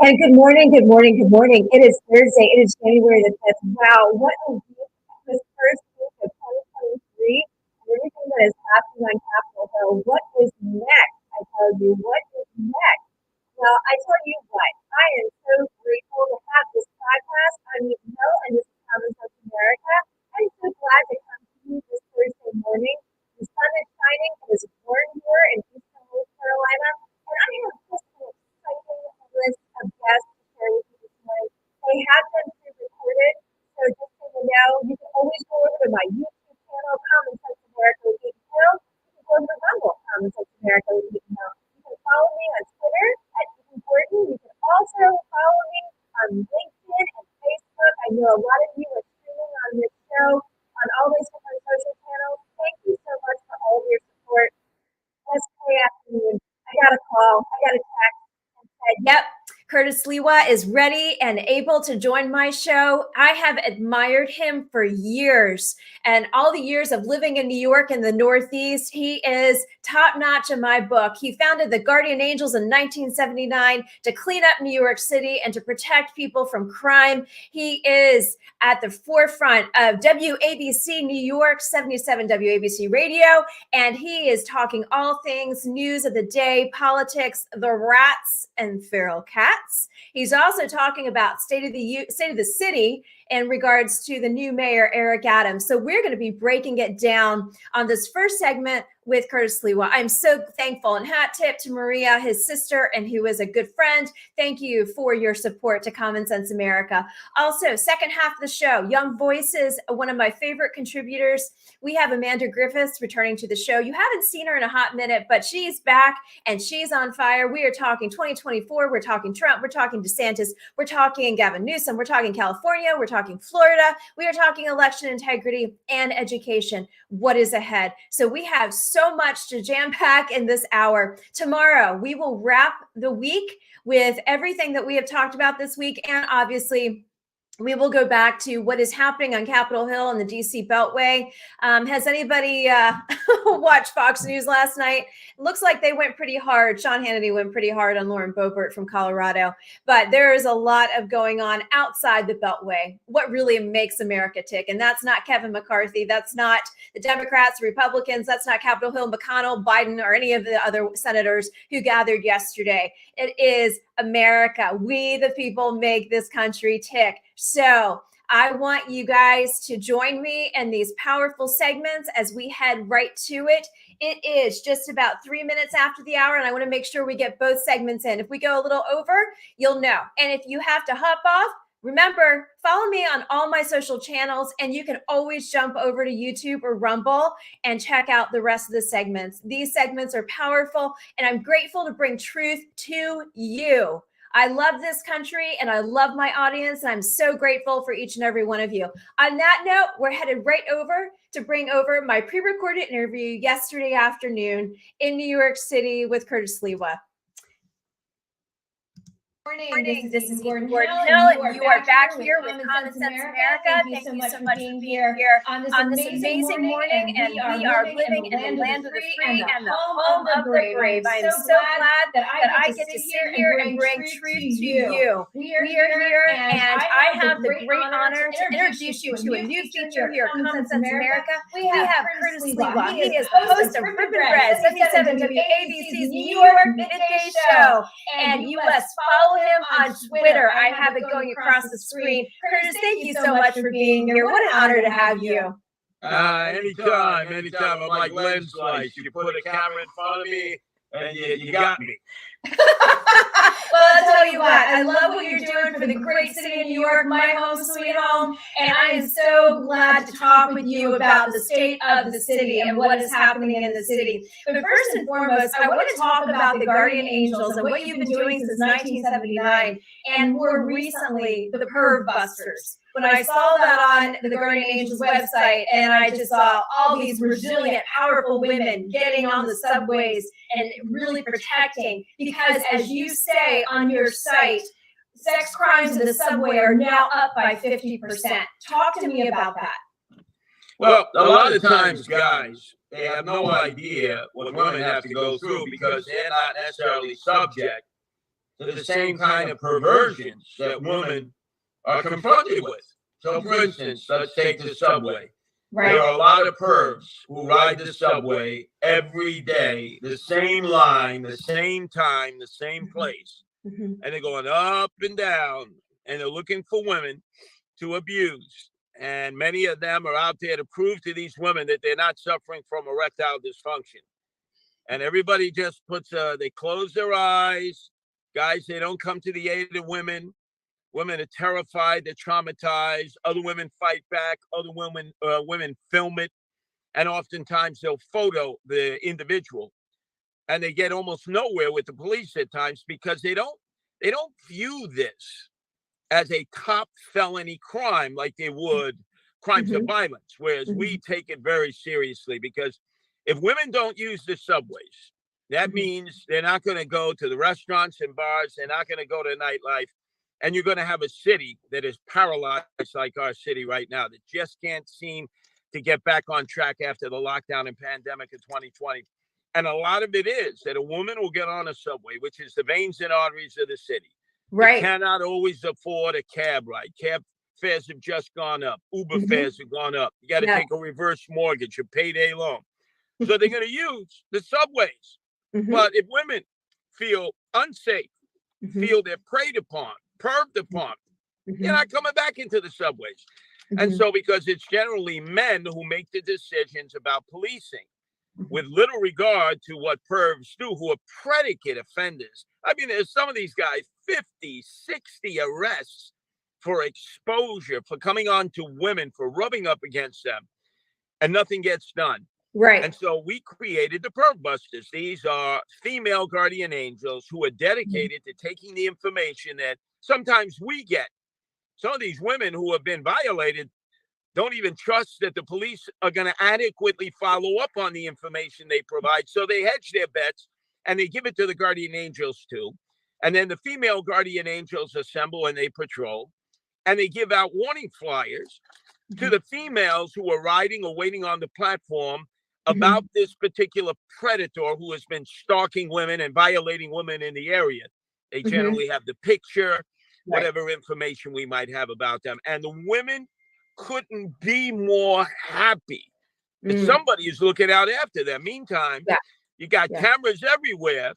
And good morning, good morning, good morning. It is Thursday. It is January the 5th. Wow, what a week. This first week of 2023 and everything that is happening on Capitol Hill. What is next? I tell you, what is next? Well, I tell you what, I am so grateful to have this podcast. I'm Mel, and this is Common Sense America. I'm so glad to come to you this Thursday morning. The sun is shining. It is warm here in Eastern North Carolina, and I have just an exciting list of guests to share with you this morning. They have been pre-recorded, so just so you know, you can always go over to my YouTube channel, Common Sense America with Ethan Hill. You can go over to Rumble, Common Sense America with Ethan Hill. You can follow me on Twitter at Ethan Gordon. You can also follow me on LinkedIn and Facebook. I know a lot of you are streaming on this show on all these different social channels. Thank you so much for all of your support. Yesterday afternoon, I got a call, I got a text and said, yep, Curtis Lewa is ready and able to join my show. I have admired him for years, and all the years of living in New York and the Northeast, he is top notch in my book. He founded the Guardian Angels in 1979 to clean up New York City and to protect people from crime. He is at the forefront of WABC New York, 77 WABC Radio, and he is talking all things news of the day, politics, the rats, and feral cats. He's also talking about state of the city in regards to the new mayor, Eric Adams. So we're going to be breaking it down on this first segment with Curtis Lewa. I'm so thankful, and hat tip to Maria, his sister, and who is a good friend. Thank you for your support to Common Sense America. Also, second half of the show, Young Voices, one of my favorite contributors. We have Amanda Griffiths returning to the show. You haven't seen her in a hot minute, but she's back and she's on fire. We are talking 2024. We're talking Trump. We're talking DeSantis. We're talking Gavin Newsom. We're talking California. We're talking Florida. We are talking election integrity and education. What is ahead? So we have so much to jam pack in this hour. Tomorrow, we will wrap the week with everything that we have talked about this week. And obviously, we will go back to what is happening on Capitol Hill and the DC Beltway. Has anybody watched Fox News last night? It looks like they went pretty hard. Sean Hannity went pretty hard on Lauren Boebert from Colorado. But there is a lot of going on outside the Beltway, what really makes America tick. And that's not Kevin McCarthy. That's not the Democrats, Republicans. That's not Capitol Hill, McConnell, Biden, or any of the other senators who gathered yesterday. It is America. We, the people, make this country tick. So I want you guys to join me in these powerful segments as we head right to it. It is just about 3 minutes after the hour, and I want to make sure we get both segments in. If we go a little over, you'll know. And if you have to hop off, remember, follow me on all my social channels, and you can always jump over to YouTube or Rumble and check out the rest of the segments. These segments are powerful, and I'm grateful to bring truth to you. I love this country and I love my audience, and I'm so grateful for each and every one of you. On that note, we're headed right over to bring over my pre-recorded interview yesterday afternoon in New York City with Curtis Lewa. Morning. This is Gordon Hill, and you are back here with Common Sense America. Thank you so much for being here on this amazing morning. And we are living in the land of the free and the home of the brave. I am so glad that I get to sit here and bring truth to you. We are here, and I have the great honor to introduce you to a new feature here at Common Sense America. We have Curtis Lewa. He is the host of Rip and Bread, 77 WABC's New York Midday Show. And you must follow him on Twitter. I have it going across the screen. Curtis, thank you so much for being here. What an honor to have you. Anytime. I'm like lens slice. You put a camera in front of me, and you got me. Well, I'll tell you what, I love what you're doing for the great city of New York, my home sweet home, and I am so glad to talk with you about the state of the city and what is happening in the city. But first and foremost, I want to talk about the Guardian Angels and what you've been doing since 1979, and more recently, the Perv Busters. When I saw that on the Guardian Angels website, and I just saw all these resilient, powerful women getting on the subways and really protecting, because as you say on your site, sex crimes in the subway are now up by 50%. Talk to me about that. Well, a lot of times, guys, they have no idea what women have to go through because they're not necessarily subject to the same kind of perversions that women are confronted with. So, for instance, let's take the subway. Right. There are a lot of pervs who ride the subway every day, the same line, the same time, the same place. Mm-hmm. And they're going up and down and they're looking for women to abuse. And many of them are out there to prove to these women that they're not suffering from erectile dysfunction. And everybody just they close their eyes. Guys, they don't come to the aid of women. Women are terrified, they're traumatized. Other women fight back. Other women film it. And oftentimes they'll photo the individual. And they get almost nowhere with the police at times because they don't view this as a top felony crime like they would crimes Mm-hmm. of violence, whereas Mm-hmm. we take it very seriously because if women don't use the subways, that Mm-hmm. means they're not going to go to the restaurants and bars, they're not going to go to nightlife, and you're going to have a city that is paralyzed like our city right now that just can't seem to get back on track after the lockdown and pandemic of 2020. And a lot of it is that a woman will get on a subway, which is the veins and arteries of the city. Right. They cannot always afford a cab ride. Cab fares have just gone up. Uber Mm-hmm. fares have gone up. You got to take a reverse mortgage, a payday loan. So they're going to use the subways. Mm-hmm. But if women feel unsafe, Mm-hmm. feel they're preyed upon, perved upon, Mm-hmm. they're not coming back into the subways. Mm-hmm. And so because it's generally men who make the decisions about policing, with little regard to what pervs do, who are predicate offenders. I mean, there's some of these guys, 50, 60 arrests for exposure, for coming on to women, for rubbing up against them, and nothing gets done. Right. And so we created the Perv Busters. These are female guardian angels who are dedicated to taking the information that sometimes we get. Some of these women who have been violated don't even trust that the police are going to adequately follow up on the information they provide. So they hedge their bets and they give it to the guardian angels too. And then the female guardian angels assemble and they patrol and they give out warning flyers to the females who are riding or waiting on the platform about this particular predator who has been stalking women and violating women in the area. They generally have the picture, whatever information we might have about them. And the women couldn't be more happy that somebody is looking out after them. Meantime, you got cameras everywhere.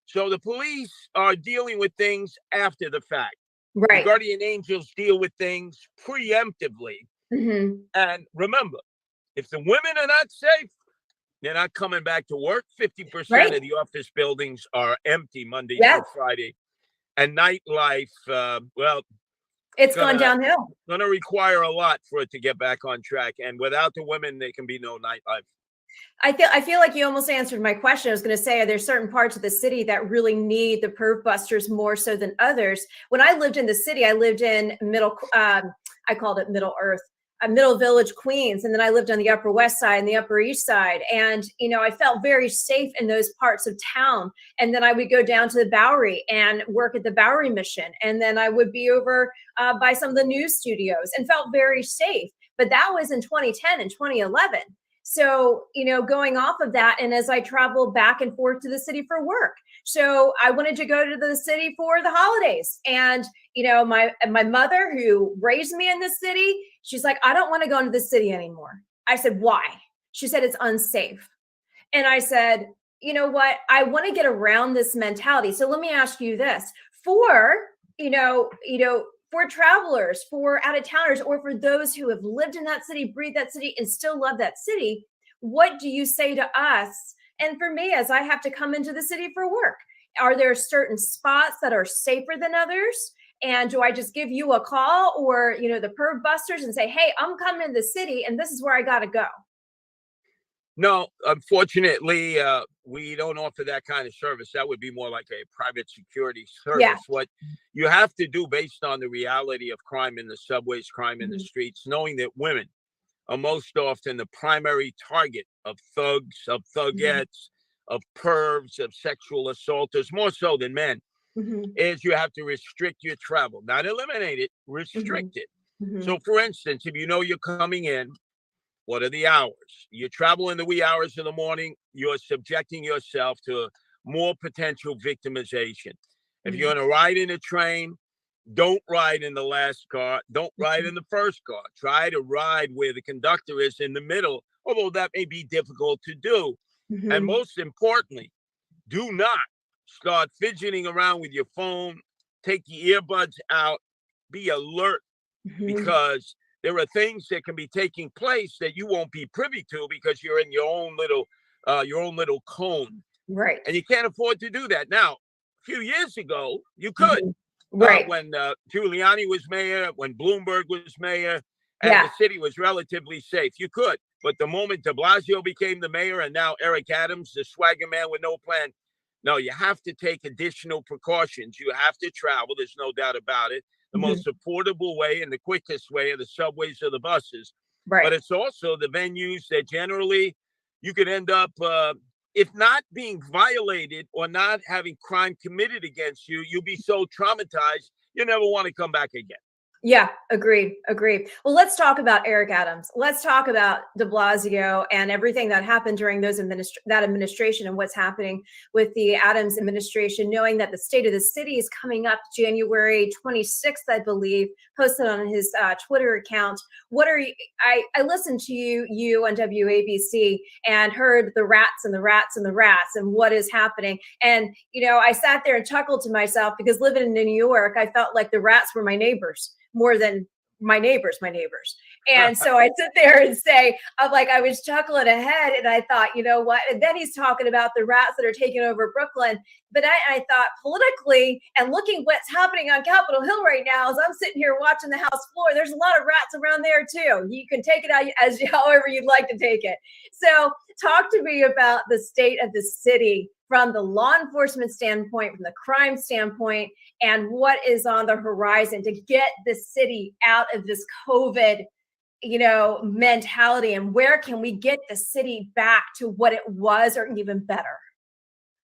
So the police are dealing with things after the fact. Right. The guardian angels deal with things preemptively. Mm-hmm. And remember, if the women are not safe, they're not coming back to work. 50% of the office buildings are empty Monday through Friday. And nightlife, it's gone downhill. Going to require a lot for it to get back on track. And without the women, there can be no nightlife. I feel like you almost answered my question. I was going to say, are there certain parts of the city that really need the Perv Busters more so than others? When I lived in the city, I lived in I called it Middle Earth, Middle Village, Queens. And then I lived on the Upper West Side and the Upper East Side. And, I felt very safe in those parts of town. And then I would go down to the Bowery and work at the Bowery Mission. And then I would be over by some of the news studios and felt very safe. But that was in 2010 and 2011. So, going off of that, and as I traveled back and forth to the city for work. So I wanted to go to the city for the holidays. And, my mother, who raised me in the city, she's like, I don't want to go into the city anymore. I said, why? She said, it's unsafe. And I said, you know what? I want to get around this mentality. So let me ask you this. For travelers, for out-of-towners, or for those who have lived in that city, breathed that city, and still love that city, what do you say to us? And for me, as I have to come into the city for work, are there certain spots that are safer than others? And do I just give you a call or, the Perv Busters and say, hey, I'm coming to the city and this is where I got to go? No, unfortunately, we don't offer that kind of service. That would be more like a private security service. Yeah. What you have to do based on the reality of crime in the subways, crime in the streets, knowing that women are most often the primary target of thugs, of thugettes, of pervs, of sexual assaulters, more so than men, is you have to restrict your travel. Not eliminate it, restrict it. So, for instance, if you're coming in, What are the hours? You travel in the wee hours of the morning, you're subjecting yourself to more potential victimization. If you're going to ride in a train, don't ride in the last car. Don't ride in the first car. Try to ride where the conductor is in the middle, although that may be difficult to do. And most importantly, do not start fidgeting around with your phone. Take the earbuds out. Be alert, because there are things that can be taking place that you won't be privy to because you're in your own little cone. Right. And you can't afford to do that. Now, a few years ago, you could. Right. When Giuliani was mayor, when Bloomberg was mayor, and the city was relatively safe, you could. But the moment de Blasio became the mayor and now Eric Adams, the swagger man with no plan, no, you have to take additional precautions. You have to travel. There's no doubt about it. The most affordable way and the quickest way are the subways or the buses. Right. But it's also the venues that generally you could end up, if not being violated or not having crime committed against you, you'll be so traumatized, you never want to come back again. Yeah, agreed. Well, let's talk about Eric Adams. Let's talk about de Blasio and everything that happened during that administration and what's happening with the Adams administration, knowing that the State of the City is coming up January 26th, I believe, posted on his Twitter account. What are you, I listened to you on WABC and heard the rats and the rats and the rats and what is happening. And, I sat there and chuckled to myself because living in New York, I felt like the rats were my neighbors more than my neighbors. And so I sit there and say, I was chuckling ahead and I thought, you know what? And then he's talking about the rats that are taking over Brooklyn. But I thought politically and looking what's happening on Capitol Hill right now, as I'm sitting here watching the House floor, there's a lot of rats around there too. You can take it out as however you'd like to take it. So talk to me about the state of the city from the law enforcement standpoint, from the crime standpoint, and what is on the horizon to get the city out of this COVID, mentality, and where can we get the city back to what it was or even better?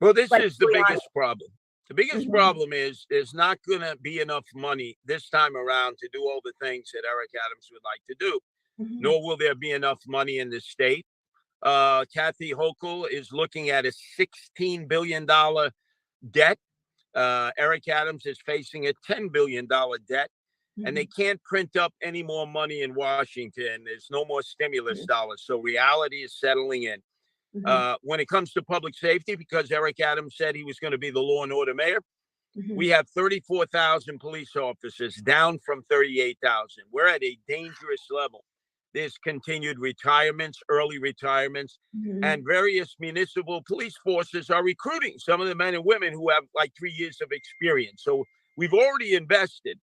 Well, this is the biggest problem. The biggest problem is there's not going to be enough money this time around to do all the things that Eric Adams would like to do, nor will there be enough money in the state. Kathy Hochul is looking at a $16 billion debt. Eric Adams is facing a $10 billion debt, and they can't print up any more money in Washington. There's no more stimulus dollars. So reality is settling in. When it comes to public safety, because Eric Adams said he was going to be the law and order mayor, we have 34,000 police officers, down from 38,000. We're at a dangerous level. There's continued retirements, early retirements, and various municipal police forces are recruiting some of the men and women who have like 3 years of experience. So we've already invested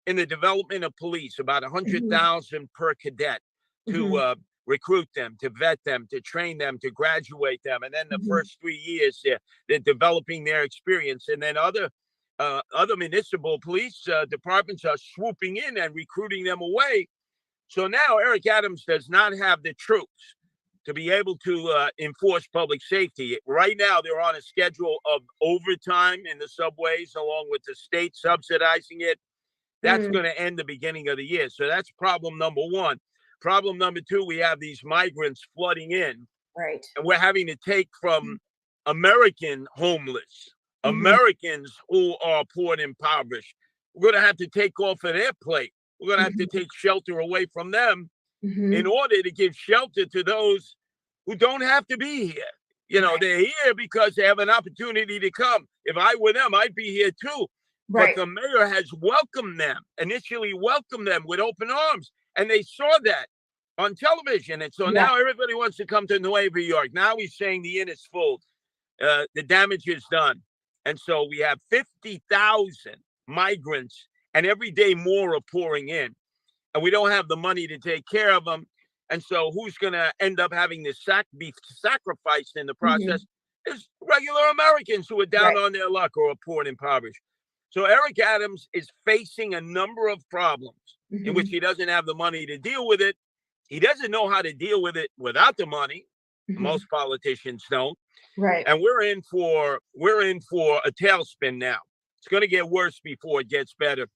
in the development of police, about 100,000 per cadet to recruit them, to vet them, to train them, to graduate them. And then the first 3 years, they're developing their experience. And then other municipal police departments are swooping in and recruiting them away. So now Eric Adams does not have the troops to be able to enforce public safety. Right now, they're on a schedule of overtime in the subways, along with the state subsidizing it. That's going to end the beginning of the year. So that's problem number one. Problem number two, we have these migrants flooding in. Right. And we're having to take from American homeless, Americans who are poor and impoverished. We're going to have to take off of their plate. We're going to have to take shelter away from them in order to give shelter to those who don't have to be here. They're here because they have an opportunity to come. If I were them, I'd be here too. But the mayor has initially welcomed them with open arms. And they saw that on television. And so now everybody wants to come to Nueva York. Now he's saying the inn is full. The damage is done. And so we have 50,000 migrants, and every day more are pouring in. And we don't have the money to take care of them. And so who's going to end up having this be sacrificed in the process is regular Americans who are down on their luck or are poor and impoverished. So Eric Adams is facing a number of problems in which he doesn't have the money to deal with it. He doesn't know how to deal with it without the money. Most politicians don't. Right. And we're in for a tailspin now. It's going to get worse before it gets better.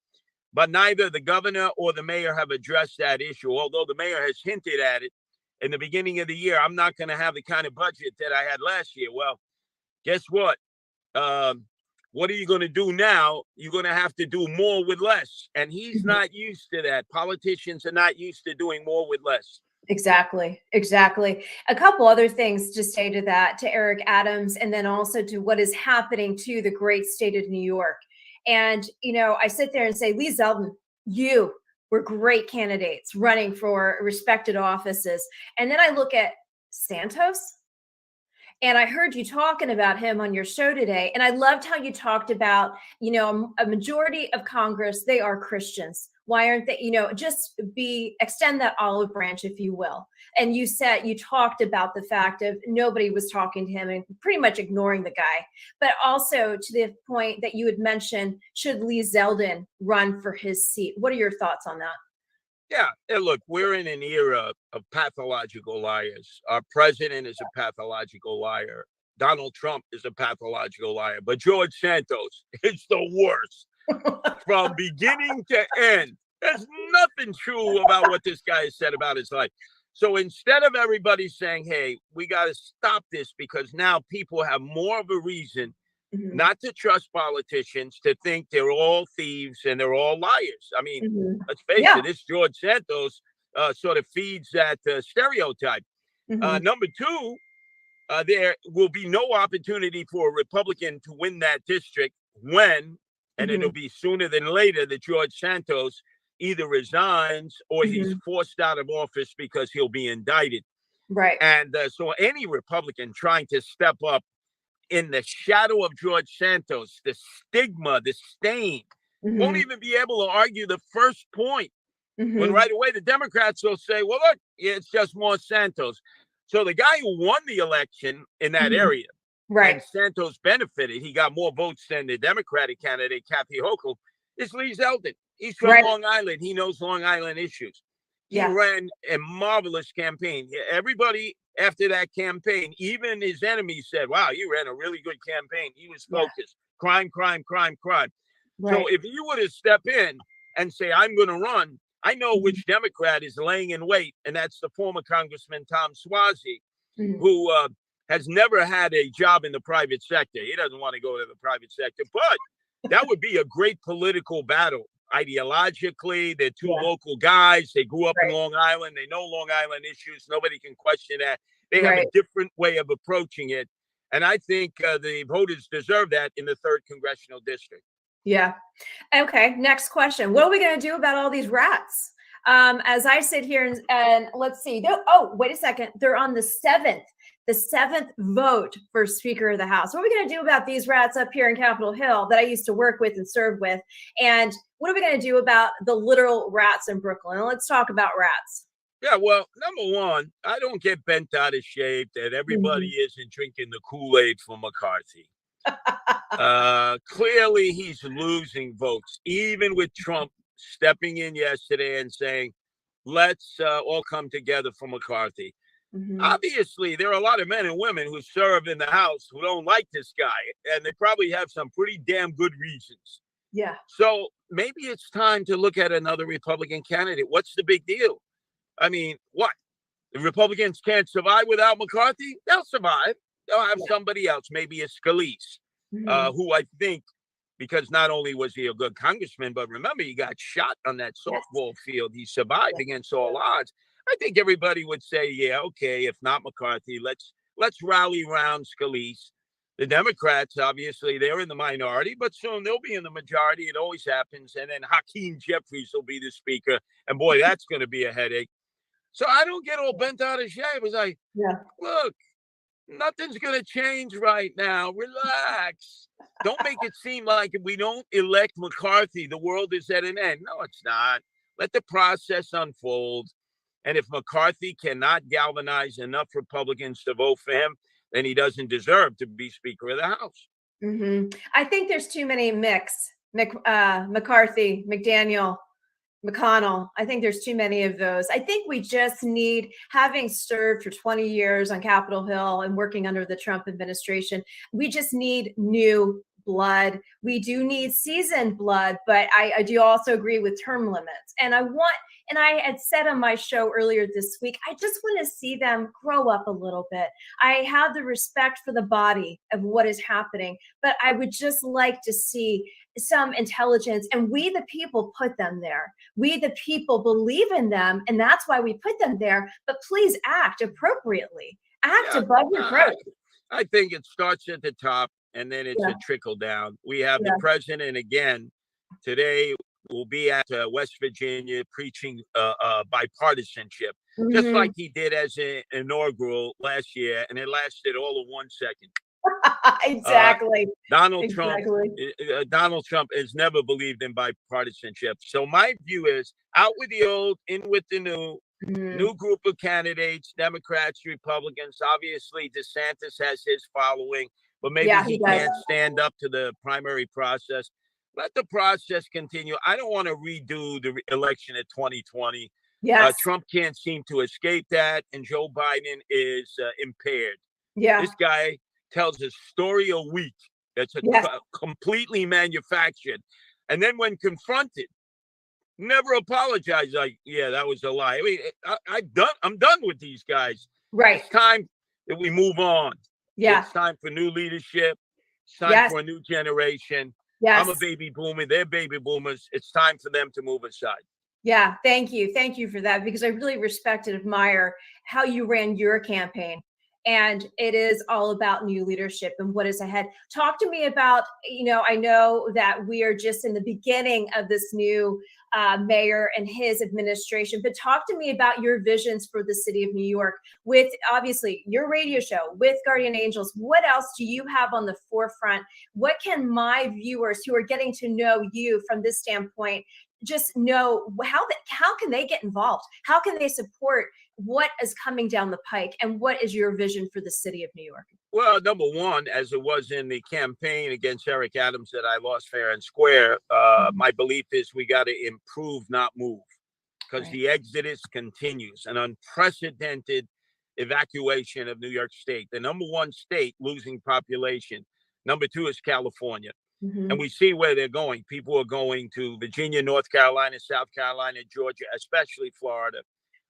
But neither the governor or the mayor have addressed that issue, although the mayor has hinted at it. in the beginning of the year, I'm not going to have the kind of budget that I had last year. Well, guess what? What are you going to do now? You're going to have to do more with less. And he's not used to that. Politicians are not used to doing more with less. Exactly. Exactly. A couple other things to say to that, to Eric Adams, and then also to what is happening to the great state of New York. And, I sit there and say, Lee Zeldin, you were great candidates running for respected offices. And then I look at Santos. And I heard you talking about him on your show today. And I loved how you talked about, a majority of Congress, they are Christians. Why aren't they, just extend that olive branch, if you will. And you talked about the fact of nobody was talking to him and pretty much ignoring the guy. But also to the point that you had mentioned, should Lee Zeldin run for his seat? What are your thoughts on that? Yeah. And look, we're in an era of pathological liars. Our president is a pathological liar. Donald Trump is a pathological liar. But George Santos is the worst from beginning to end. There's nothing true about what this guy has said about his life. So instead of everybody saying, hey, we got to stop this because now people have more of a reason not to trust politicians, to think they're all thieves and they're all liars. I mean, let's face it, this George Santos sort of feeds that stereotype. Number two, there will be no opportunity for a Republican to win that district when, and it'll be sooner than later, that George Santos either resigns or he's forced out of office because he'll be indicted. Right. And so any Republican trying to step up in the shadow of George Santos, the stigma, the stain, won't even be able to argue the first point. When right away the Democrats will say, well, look, it's just more Santos. So the guy who won the election in that area, and Santos benefited, he got more votes than the Democratic candidate, Kathy Hochul, is Lee Zeldin. He's from Long Island. He knows Long Island issues. He ran a marvelous campaign. Everybody after that campaign, even his enemies said, wow, you ran a really good campaign. He was focused. Crime, crime, crime, crime. So if you were to step in and say, I'm going to run, I know which Democrat is laying in wait, and that's the former Congressman Tom Suozzi, who has never had a job in the private sector. He doesn't want to go to the private sector, but that would be a great political battle. Ideologically, they're two local guys. They grew up in Long Island. They know Long Island issues. Nobody can question that. They have a different way of approaching it. And I think the voters deserve that in the 3rd Congressional District. Yeah. Okay. Next question. What are we going to do about all these rats? As I sit here and let's see. Oh, wait a second. They're on the 7th vote for Speaker of the House. What are we going to do about these rats up here in Capitol Hill that I used to work with and serve with? And what are we going to do about the literal rats in Brooklyn? And let's talk about rats. Yeah, well, number one, I don't get bent out of shape that everybody isn't drinking the Kool-Aid for McCarthy. Clearly, he's losing votes, even with Trump stepping in yesterday and saying, let's all come together for McCarthy. Obviously, there are a lot of men and women who serve in the House who don't like this guy, and they probably have some pretty damn good reasons. Yeah. So maybe it's time to look at another Republican candidate. What's the big deal? I mean, what? The Republicans can't survive without McCarthy? They'll survive. They'll have somebody else, maybe a Scalise, who I think, because not only was he a good congressman, but remember, he got shot on that softball field. He survived against all odds. I think everybody would say, yeah, okay, if not McCarthy, let's rally around Scalise. The Democrats, obviously, they're in the minority, but soon they'll be in the majority. It always happens. And then Hakeem Jeffries will be the speaker. And boy, that's going to be a headache. So I don't get all bent out of shape. It's like, look, nothing's going to change right now. Relax. Don't make it seem like if we don't elect McCarthy, the world is at an end. No, it's not. Let the process unfold. And if McCarthy cannot galvanize enough Republicans to vote for him, then he doesn't deserve to be Speaker of the House. I think there's too many McCarthy, McDaniel, McConnell. I think there's too many of those. I think we just need, having served for 20 years on Capitol Hill and working under the Trump administration, we just need new blood. We do need seasoned blood, but I do also agree with term limits. And I want, And I had said on my show earlier this week, I just want to see them grow up a little bit. I have the respect for the body of what is happening, but I would just like to see some intelligence, and we the people put them there. We the people believe in them, and that's why we put them there. But please act appropriately. Act Yeah, above your growth. I think it starts at the top and then it's Yeah. a trickle down. We have the Yeah. president again today will be at West Virginia preaching bipartisanship, just like he did as an inaugural last year, and it lasted all of 1 second. Exactly. Donald Trump, Exactly. Donald Trump has never believed in bipartisanship. So my view is out with the old, in with the new. New group of candidates, Democrats, Republicans. Obviously, DeSantis has his following, but maybe Yeah, he he does. can't stand up to the primary process. Let the process continue. I don't want to redo the election of 2020. Yes. Trump can't seem to escape that, and Joe Biden is impaired. Yeah. This guy tells a story a week that's completely manufactured. And then when confronted, never apologize. Like, yeah, that was a lie. I mean, I'm done with these guys. Right. It's time that we move on. Yeah. It's time for new leadership. It's time for a new generation. Yes. I'm a baby boomer. They're baby boomers. It's time for them to move aside. Yeah. Thank you. Thank you for that, because I really respect and admire how you ran your campaign. And it is all about new leadership and what is ahead. Talk to me about, I know that we are just in the beginning of this new mayor and his administration, but talk to me about your visions for the city of New York with obviously your radio show with Guardian Angels. What else do you have on the forefront? What can my viewers who are getting to know you from this standpoint just know? How can they get involved? How can they support what is coming down the pike, and what is your vision for the city of New York? Well, number one, as it was in the campaign against Eric Adams that I lost fair and square, my belief is we got to improve, not move, because the exodus continues, an unprecedented evacuation of New York State, the number one state losing population. Number two is California. And we see where they're going. People are going to Virginia, North Carolina, South Carolina, Georgia, especially Florida.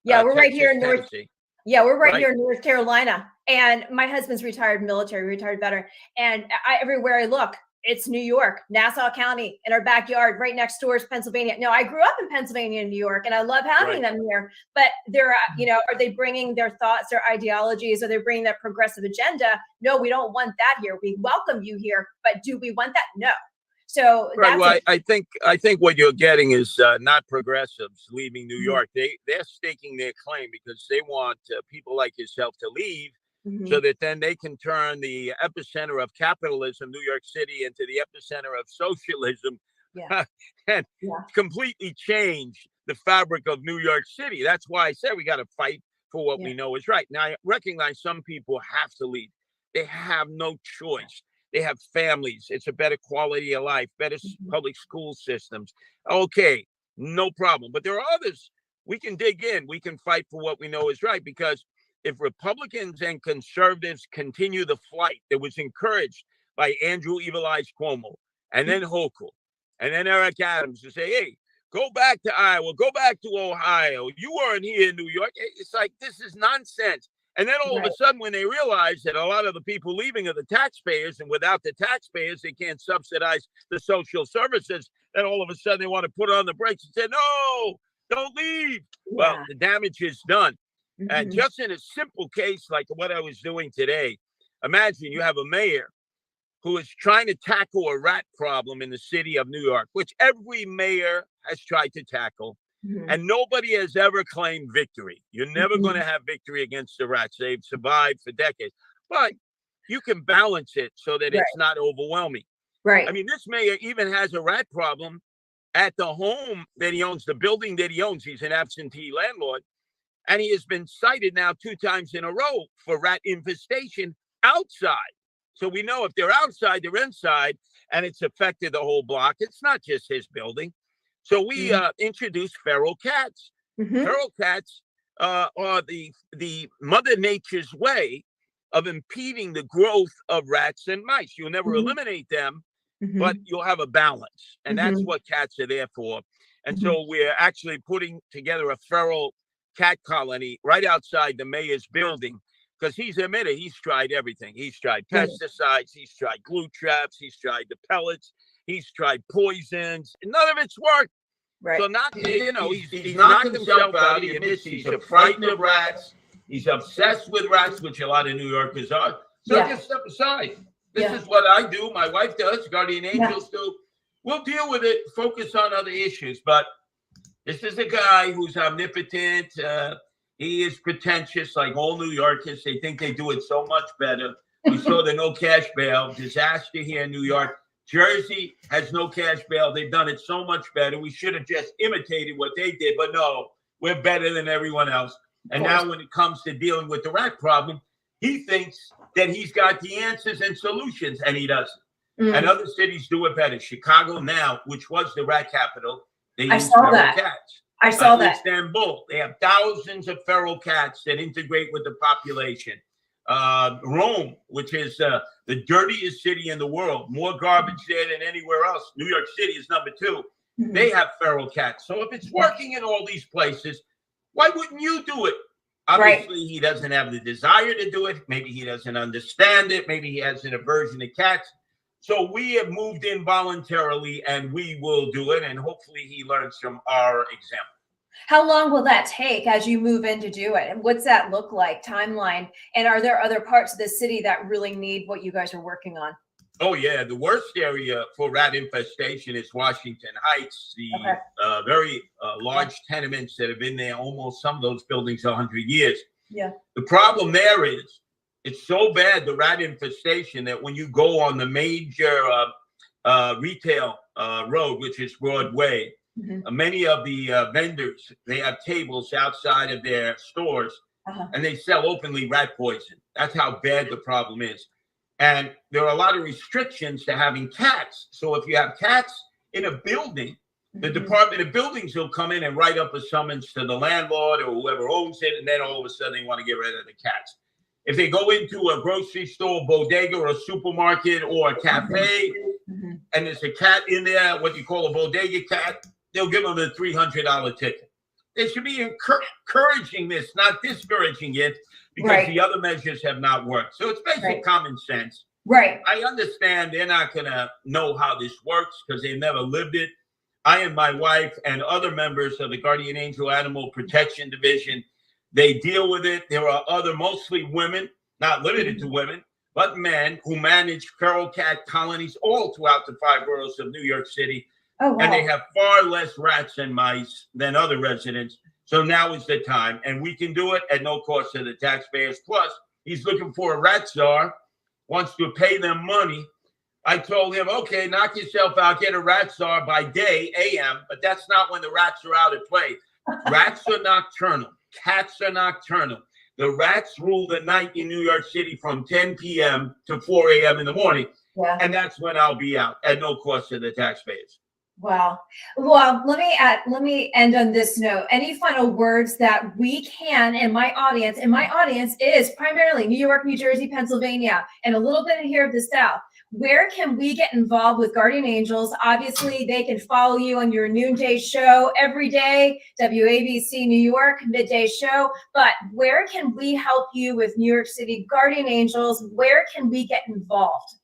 Yeah, we're Texas, right here in Tennessee. we're right here in North Carolina. And my husband's retired veteran. And everywhere I look, it's New York, Nassau County, in our backyard. Right next door is Pennsylvania. No, I grew up in Pennsylvania and New York, and I love having them here. But they're, are they bringing their thoughts, their ideologies? Are they bringing that progressive agenda? No, we don't want that here. We welcome you here, but do we want that? No. So I think what you're getting is not progressives leaving New York. They're staking their claim because they want people like yourself to leave, so that then they can turn the epicenter of capitalism, New York City, into the epicenter of socialism, and completely change the fabric of New York City. That's why I said we got to fight for what we know is right. Now, I recognize some people have to leave. They have no choice. They have families. It's a better quality of life, better public school systems. Okay, no problem. But there are others. We can dig in. We can fight for what we know is right. Because if Republicans and conservatives continue the flight that was encouraged by Andrew Evil Eyes Cuomo, and then Hochul, and then Eric Adams to say, hey, go back to Iowa, go back to Ohio. You weren't here in New York. It's like, this is nonsense. And then all of a sudden, when they realize that a lot of the people leaving are the taxpayers, and without the taxpayers, they can't subsidize the social services, then all of a sudden they want to put on the brakes and say, no, don't leave. Well, the damage is done. And just in a simple case like what I was doing today, imagine you have a mayor who is trying to tackle a rat problem in the city of New York, which every mayor has tried to tackle. And nobody has ever claimed victory. You're never going to have victory against the rats. They've survived for decades. But you can balance it so that it's not overwhelming. Right. I mean, this mayor even has a rat problem at the home that he owns, the building that he owns. He's an absentee landlord. And he has been cited now 2 times in a row for rat infestation outside. So we know if they're outside, they're inside, and it's affected the whole block. It's not just his building. So we introduced feral cats. Feral cats are the Mother Nature's way of impeding the growth of rats and mice. You'll never eliminate them, but you'll have a balance. And that's what cats are there for. And so we're actually putting together a feral cat colony right outside the mayor's building because he's admitted he's tried everything. He's tried pesticides, he's tried glue traps, he's tried the pellets, he's tried poisons. None of it's worked. Right. So he's knocked himself out. He admits he's frightened of rats. He's obsessed with rats, which a lot of New Yorkers are. So just step aside. This is what I do. My wife does. Guardian Angels do. We'll deal with it. Focus on other issues. But this is a guy who's omnipotent. He is pretentious, like all New Yorkers. They think they do it so much better. We saw the no cash bail disaster here in New York. Jersey has no cash bail. They've done it so much better. We should have just imitated what they did. But no, we're better than everyone else. And now when it comes to dealing with the rat problem, he thinks that he's got the answers and solutions, and he doesn't. And other cities do it better. Chicago now, which was the rat capital, they use feral cats. I saw that. Istanbul, they have thousands of feral cats that integrate with the population. Rome, which is the dirtiest city in the world, more garbage there than anywhere else. New York City is number 2. They have feral cats. So if it's working in all these places, why wouldn't you do it? Obviously, he doesn't have the desire to do it. Maybe he doesn't understand it. Maybe he has an aversion to cats. So we have moved in voluntarily, and we will do it. And hopefully he learns from our example. How long will that take as you move in to do it? And what's that look like, timeline? And are there other parts of the city that really need what you guys are working on? Oh, yeah. The worst area for rat infestation is Washington Heights, the very large tenements that have been there almost some of those buildings 100 years. Yeah. The problem there is it's so bad, the rat infestation, that when you go on the major retail road, which is Broadway, many of the vendors, they have tables outside of their stores and they sell openly rat poison. That's how bad the problem is. And there are a lot of restrictions to having cats. So if you have cats in a building, the Department of Buildings will come in and write up a summons to the landlord or whoever owns it. And then all of a sudden they want to get rid of the cats. If they go into a grocery store, bodega, or a supermarket or a cafe, and there's a cat in there, what you call a bodega cat, they'll give them a $300 ticket. They should be encouraging this, not discouraging it, because the other measures have not worked. So it's basic common sense. Right. I understand they're not going to know how this works because they've never lived it. I and my wife and other members of the Guardian Angel Animal Protection Division, they deal with it. There are other, mostly women, not limited to women, but men who manage feral cat colonies all throughout the 5 boroughs of New York City. Oh, wow. And they have far less rats and mice than other residents. So now is the time. And we can do it at no cost to the taxpayers. Plus, he's looking for a rat czar, wants to pay them money. I told him, okay, knock yourself out, get a rat czar by day, AM, but that's not when the rats are out at play. Rats are nocturnal. Cats are nocturnal. The rats rule the night in New York City from 10 p.m. to 4 a.m. in the morning. Yeah. And that's when I'll be out at no cost to the taxpayers. Wow. Well, let me end on this note. Any final words that we can, and my audience is primarily New York, New Jersey, Pennsylvania, and a little bit here of the South. Where can we get involved with Guardian Angels? Obviously, they can follow you on your noonday show every day, WABC New York, midday show. But where can we help you with New York City Guardian Angels? Where can we get involved?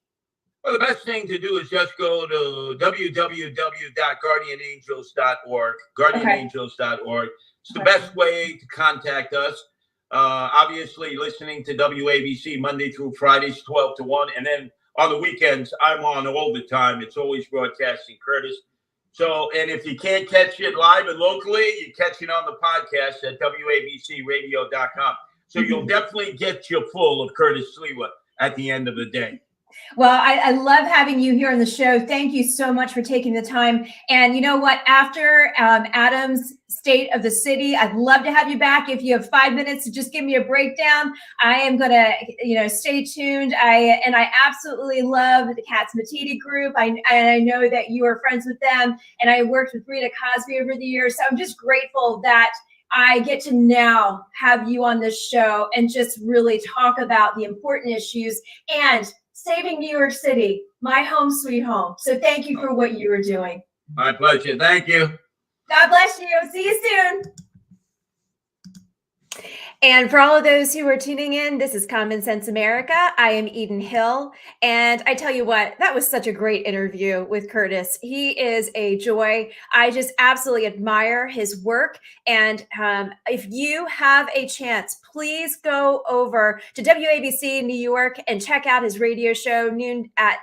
Well, the best thing to do is just go to www.guardianangels.org, guardianangels.org. It's the best way to contact us. Obviously, listening to WABC Monday through Fridays, 12 to 1. And then on the weekends, I'm on all the time. It's always broadcasting Curtis. So, and if you can't catch it live and locally, you catch it on the podcast at WABCradio.com. So you'll definitely get your full of Curtis Sliwa at the end of the day. Well, I love having you here on the show. Thank you so much for taking the time. And you know what? After Adam's State of the City, I'd love to have you back. If you have 5 minutes to just give me a breakdown, I am going to, stay tuned. I absolutely love the Cats Matiti group. I know that you are friends with them, and I worked with Rita Cosby over the years. So I'm just grateful that I get to now have you on this show and just really talk about the important issues and saving New York City, my home sweet home. So thank you for what you are doing. My pleasure. Thank you. God bless you. See you soon. And for all of those who are tuning in, this is Common Sense America. I am Eden Hill. And I tell you what, that was such a great interview with Curtis. He is a joy. I just absolutely admire his work. And if you have a chance, please go over to WABC New York and check out his radio show at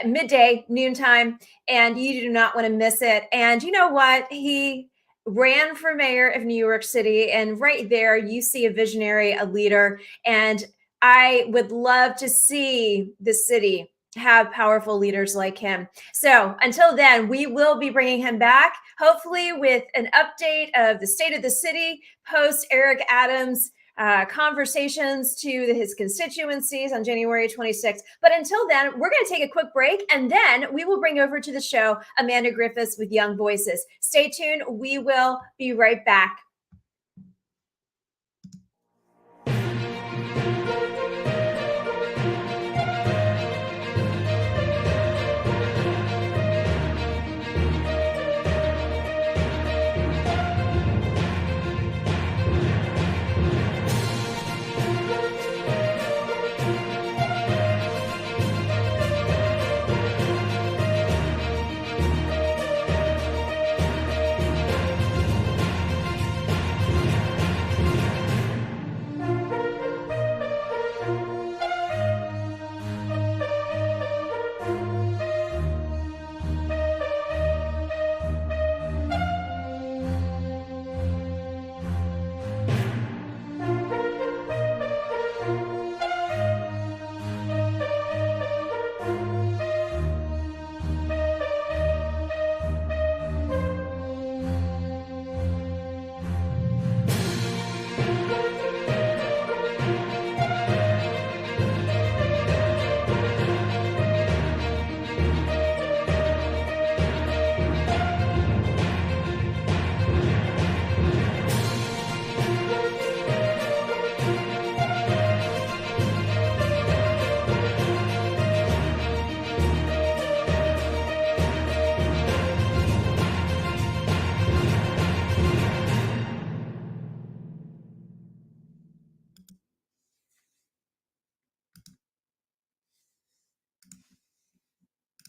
midday, noontime. And you do not want to miss it. And you know what? He ran for mayor of New York City. And right there, you see a visionary, a leader. And I would love to see the city have powerful leaders like him. So until then, we will be bringing him back, hopefully with an update of the state of the city post Eric Adams conversations to his constituencies on January 26th. But until then, we're going to take a quick break, and then we will bring over to the show Amanda Griffiths with Young Voices. Stay tuned. We will be right back.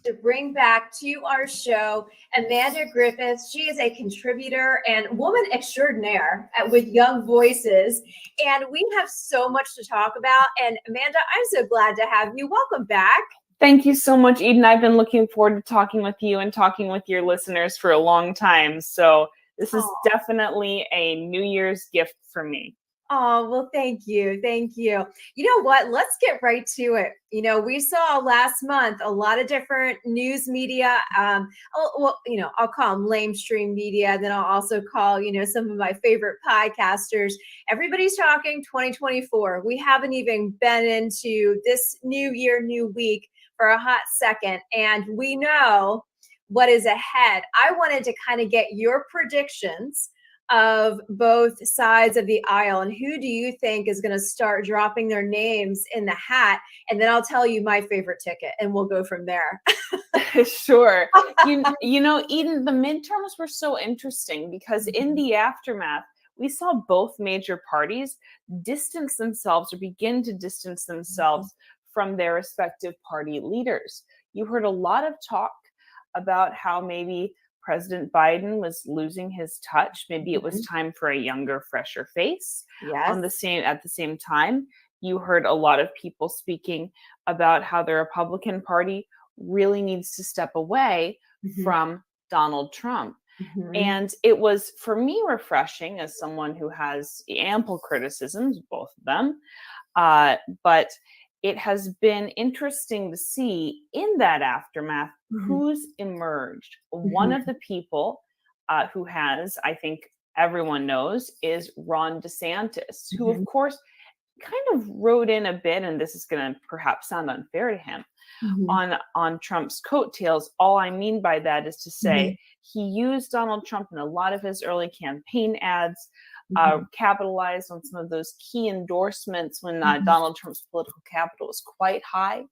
To bring back to our show Amanda Griffiths. She is a contributor and woman extraordinaire with Young Voices. And we have so much to talk about. And Amanda, I'm so glad to have you. Welcome back. Thank you so much, Eden. I've been looking forward to talking with you and talking with your listeners for a long time. So this is definitely a New Year's gift for me. Oh, well, thank you. Thank you. You know what? Let's get right to it. You know, we saw last month a lot of different news media. Well, you know, I'll call them lamestream media. Then I'll also call, you know, some of my favorite podcasters. Everybody's talking 2024. We haven't even been into this new year, new week for a hot second. And we know what is ahead. I wanted to kind of get your predictions of both sides of the aisle, and who do you think is going to start dropping their names in the hat? And then I'll tell you my favorite ticket, and we'll go from there. Sure. You know, Eden, the midterms were so interesting because in the aftermath, we saw both major parties distance themselves or begin to distance themselves from their respective party leaders. You heard a lot of talk about how maybe President Biden was losing his touch. Maybe it was time for a younger, fresher face. Yes. At the same time, you heard a lot of people speaking about how the Republican Party really needs to step away from Donald Trump. And it was, for me, refreshing as someone who has ample criticisms, both of them. But it has been interesting to see in that aftermath who's emerged. One of the people who has, I think everyone knows, is Ron DeSantis, who, of course, kind of rode in a bit, and this is going to perhaps sound unfair to him, on Trump's coattails. All I mean by that is to say he used Donald Trump in a lot of his early campaign ads, capitalized on some of those key endorsements when Donald Trump's political capital was quite high.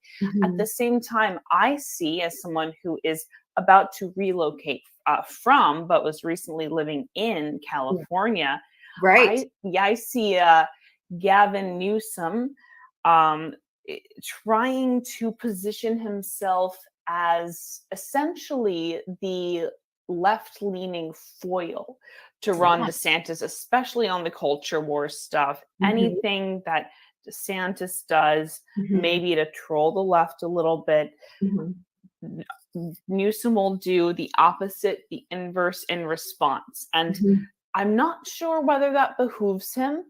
At the same time, I see, as someone who is about to relocate from, but was recently living in California. Right. I see Gavin Newsom trying to position himself as essentially the left-leaning foil to Ron DeSantis, especially on the culture war stuff. Anything that DeSantis does, maybe to troll the left a little bit, Newsom will do the opposite, the inverse in response. And I'm not sure whether that behooves him.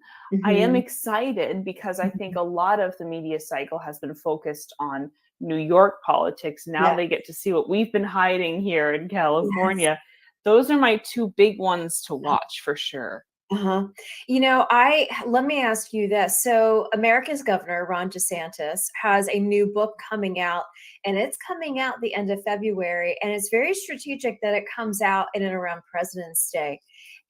I am excited because I think a lot of the media cycle has been focused on New York politics. Now they get to see what we've been hiding here in California. Those are my two big ones to watch for sure. Let me ask you this. So America's governor, Ron DeSantis, has a new book coming out, and it's coming out the end of February. And it's very strategic that it comes out in and around President's Day.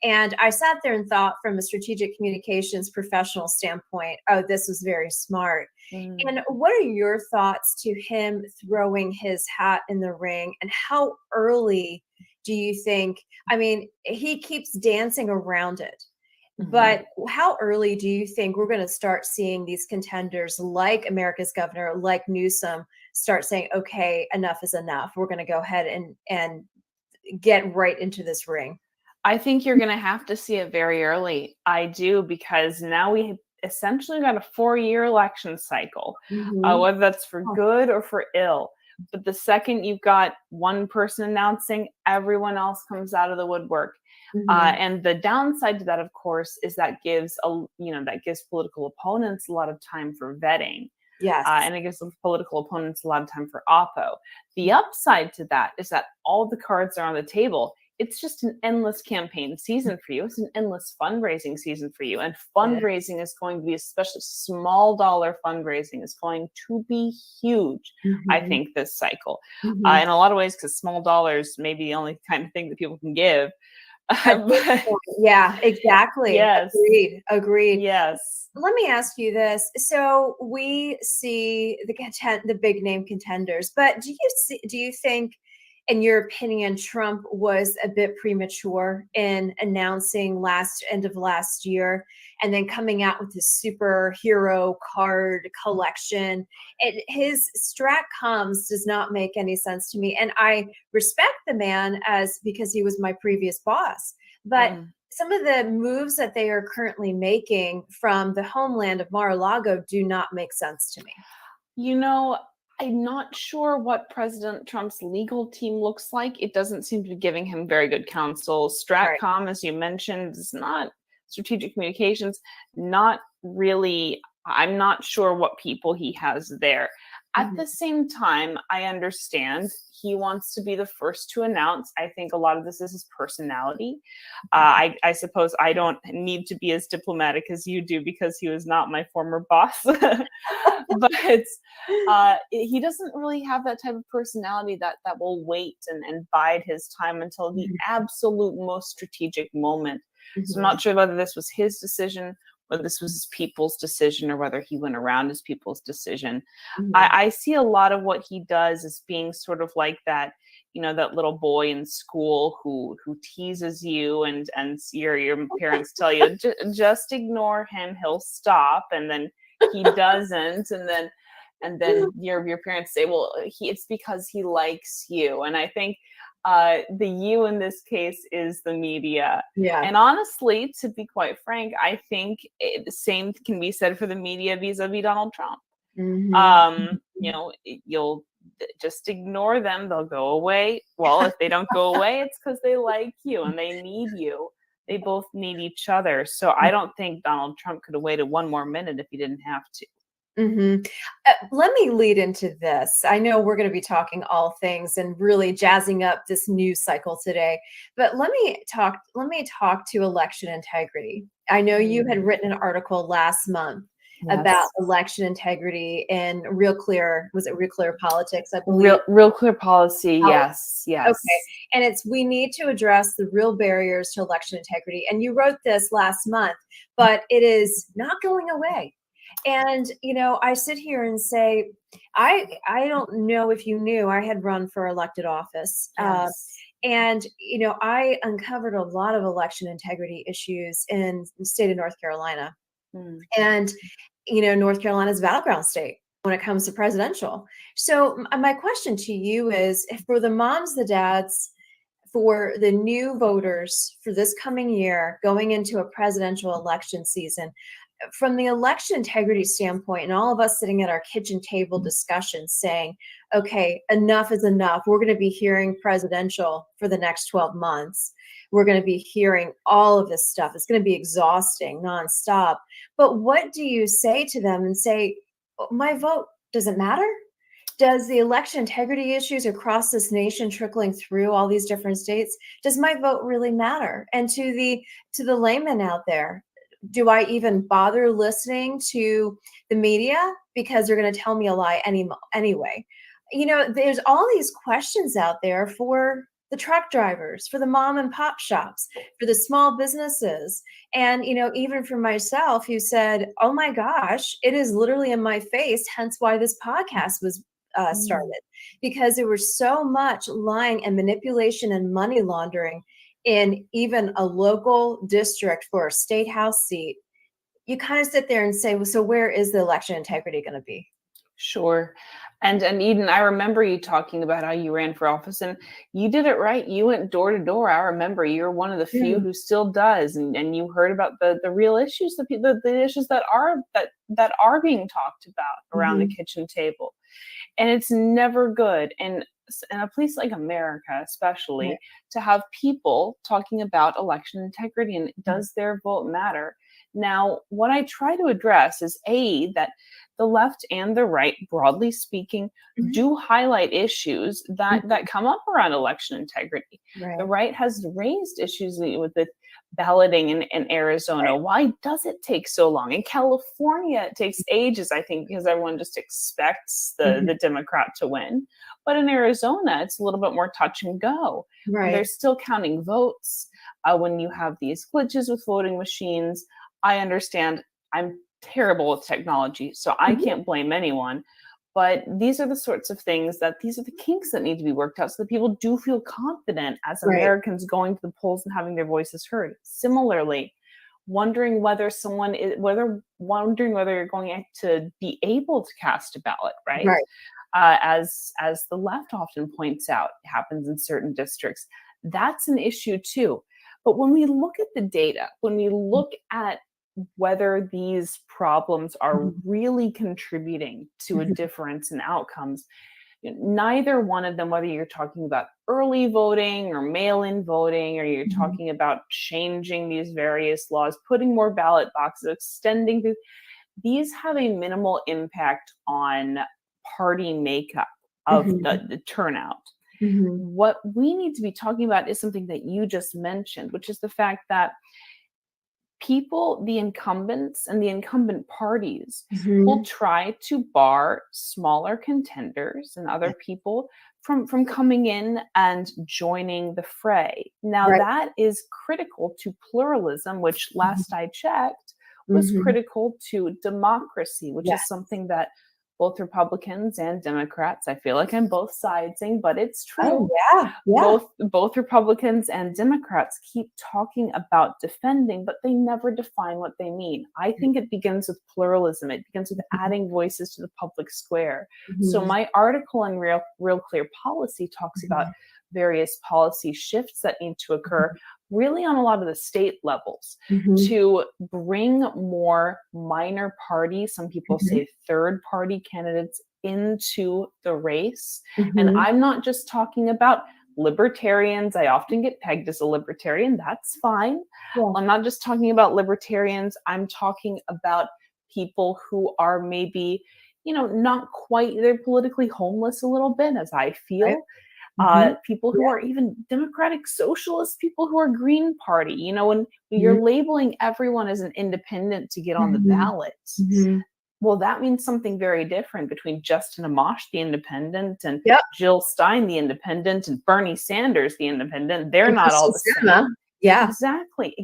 And I sat there and thought, from a strategic communications professional standpoint, oh, this was very smart. And what are your thoughts to him throwing his hat in the ring, and how early do you think? I mean, he keeps dancing around it. But how early do you think we're going to start seeing these contenders like America's governor, like Newsom, start saying, okay, enough is enough. We're going to go ahead and get right into this ring? I think you're going to have to see it very early. I do, because now we essentially got a 4-year election cycle, whether that's for good or for ill. But the second you've got one person announcing, everyone else comes out of the woodwork. And the downside to that, of course, is that gives political opponents a lot of time for vetting. And it gives political opponents a lot of time for oppo. The upside to that is that all the cards are on the table. It's just an endless campaign season for you. It's an endless fundraising season for you. And fundraising is going to be, especially small dollar fundraising, is going to be huge, I think, this cycle. In a lot of ways, because small dollars may be the only kind of thing that people can give. Yeah, exactly. Yes. Agreed. Yes. Let me ask you this. So we see the big name contenders, but do you think, in your opinion, Trump was a bit premature in announcing end of last year and then coming out with his superhero card collection? His strat comms does not make any sense to me. And I respect the man because he was my previous boss. But some of the moves that they are currently making from the homeland of Mar-a-Lago do not make sense to me. I'm not sure what President Trump's legal team looks like. It doesn't seem to be giving him very good counsel. Stratcom, as you mentioned, is not strategic communications, not really. I'm not sure what people he has there. At the same time, I understand he wants to be the first to announce. I think a lot of this is his personality. I suppose I don't need to be as diplomatic as you do because he was not my former boss. But he doesn't really have that type of personality that will wait and bide his time until the absolute most strategic moment. So I'm not sure whether this was his decision, whether this was his people's decision, or whether he went around his people's decision. I see a lot of what he does as being sort of like that, that little boy in school who teases you, and your parents tell you, just ignore him, he'll stop, and then he doesn't, and then your parents say, well, it's because he likes you. And I think the you in this case is the media. And honestly, to be quite frank, I think the same can be said for the media vis-a-vis Donald Trump. You'll just ignore them, they'll go away. Well, if they don't go away, it's because they like you and they need you. They both need each other. So I don't think Donald Trump could have waited one more minute if he didn't have to. Let me lead into this. I know we're going to be talking all things and really jazzing up this news cycle today, but let me talk to election integrity. I know you had written an article last month about election integrity in Real Clear. Was it Real Clear Politics? I believe. Real Clear Policy. Yes. Okay. And we need to address the real barriers to election integrity. And you wrote this last month, but it is not going away. And, I sit here and say, I don't know if you knew I had run for elected office. Yes. And, I uncovered a lot of election integrity issues in the state of North Carolina. Mm. And, North Carolina is a battleground state when it comes to presidential. So my question to you is, if for the moms, the dads, for the new voters for this coming year going into a presidential election season, from the election integrity standpoint, and all of us sitting at our kitchen table discussions saying, okay, enough is enough. We're going to be hearing presidential for the next 12 months. We're going to be hearing all of this stuff. It's going to be exhausting nonstop. But what do you say to them and say, my vote doesn't matter? Does the election integrity issues across this nation trickling through all these different states, does my vote really matter? And to the layman out there, do I even bother listening to the media because they're going to tell me a lie anyway? There's all these questions out there for the truck drivers, for the mom and pop shops, for the small businesses. And, even for myself, who said, oh my gosh, it is literally in my face, hence why this podcast was started, because there was so much lying and manipulation and money laundering in even a local district for a state house seat. You kind of sit there and say, well, so where is the election integrity going to be? Sure. And Eden, I remember you talking about how you ran for office, and you did it right. You went door to door. I remember you're one of the few who still does, and you heard about the real issues, the issues that are being talked about around the kitchen table. And it's never good. And in a place like America, especially, to have people talking about election integrity and does their vote matter. Now, what I try to address is that the left and the right, broadly speaking, do highlight issues that come up around election integrity. Right. The right has raised issues with the balloting in Arizona. Right. Why does it take so long? In California, it takes ages, I think, because everyone just expects the Democrat to win. But in Arizona, it's a little bit more touch and go. Right. They're still counting votes. When you have these glitches with voting machines, I understand. I'm terrible with technology, so I can't blame anyone. But these are the sorts of things these are the kinks that need to be worked out so that people do feel confident as Americans going to the polls and having their voices heard. Similarly, wondering whether you're going to be able to cast a ballot, right? As the left often points out, it happens in certain districts. That's an issue too. But when we look at the data, when we look at whether these problems are really contributing to a difference in outcomes, neither one of them, whether you're talking about early voting or mail-in voting, or you're talking about changing these various laws, putting more ballot boxes, extending these have a minimal impact on party makeup of the turnout. What we need to be talking about is something that you just mentioned, which is the fact that people, the incumbents and the incumbent parties, will try to bar smaller contenders and other people from coming in and joining the fray. Now, that is critical to pluralism, which last I checked was critical to democracy, which is something that both Republicans and Democrats, I feel like I'm both sidesing, but it's true. Both Republicans and Democrats keep talking about defending, but they never define what they mean. I think it begins with pluralism. It begins with adding voices to the public square. So my article in Real Clear Policy talks about various policy shifts that need to occur really on a lot of the state levels to bring more minor party, some people say third party candidates into the race. And I'm not just talking about libertarians. I often get pegged as a libertarian. That's fine. I'm not just talking about libertarians. I'm talking about people who are maybe, not quite, they're politically homeless a little bit, as I feel. People who are even democratic socialists, people who are Green Party, when you're labeling everyone as an independent to get on the ballot, well, that means something very different between Justin Amash, the independent, and Jill Stein, the independent, and Bernie Sanders, the independent. They're not all the same. Exactly.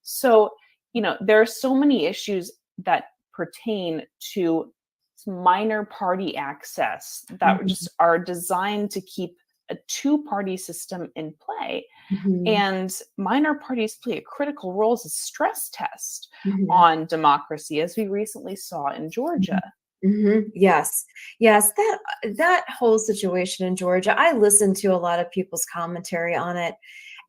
So, there are so many issues that pertain to minor party access that just are designed to keep a two-party system in play. And minor parties play a critical role as a stress test on democracy, as we recently saw in Georgia. Yes. That whole situation in Georgia, I listened to a lot of people's commentary on it.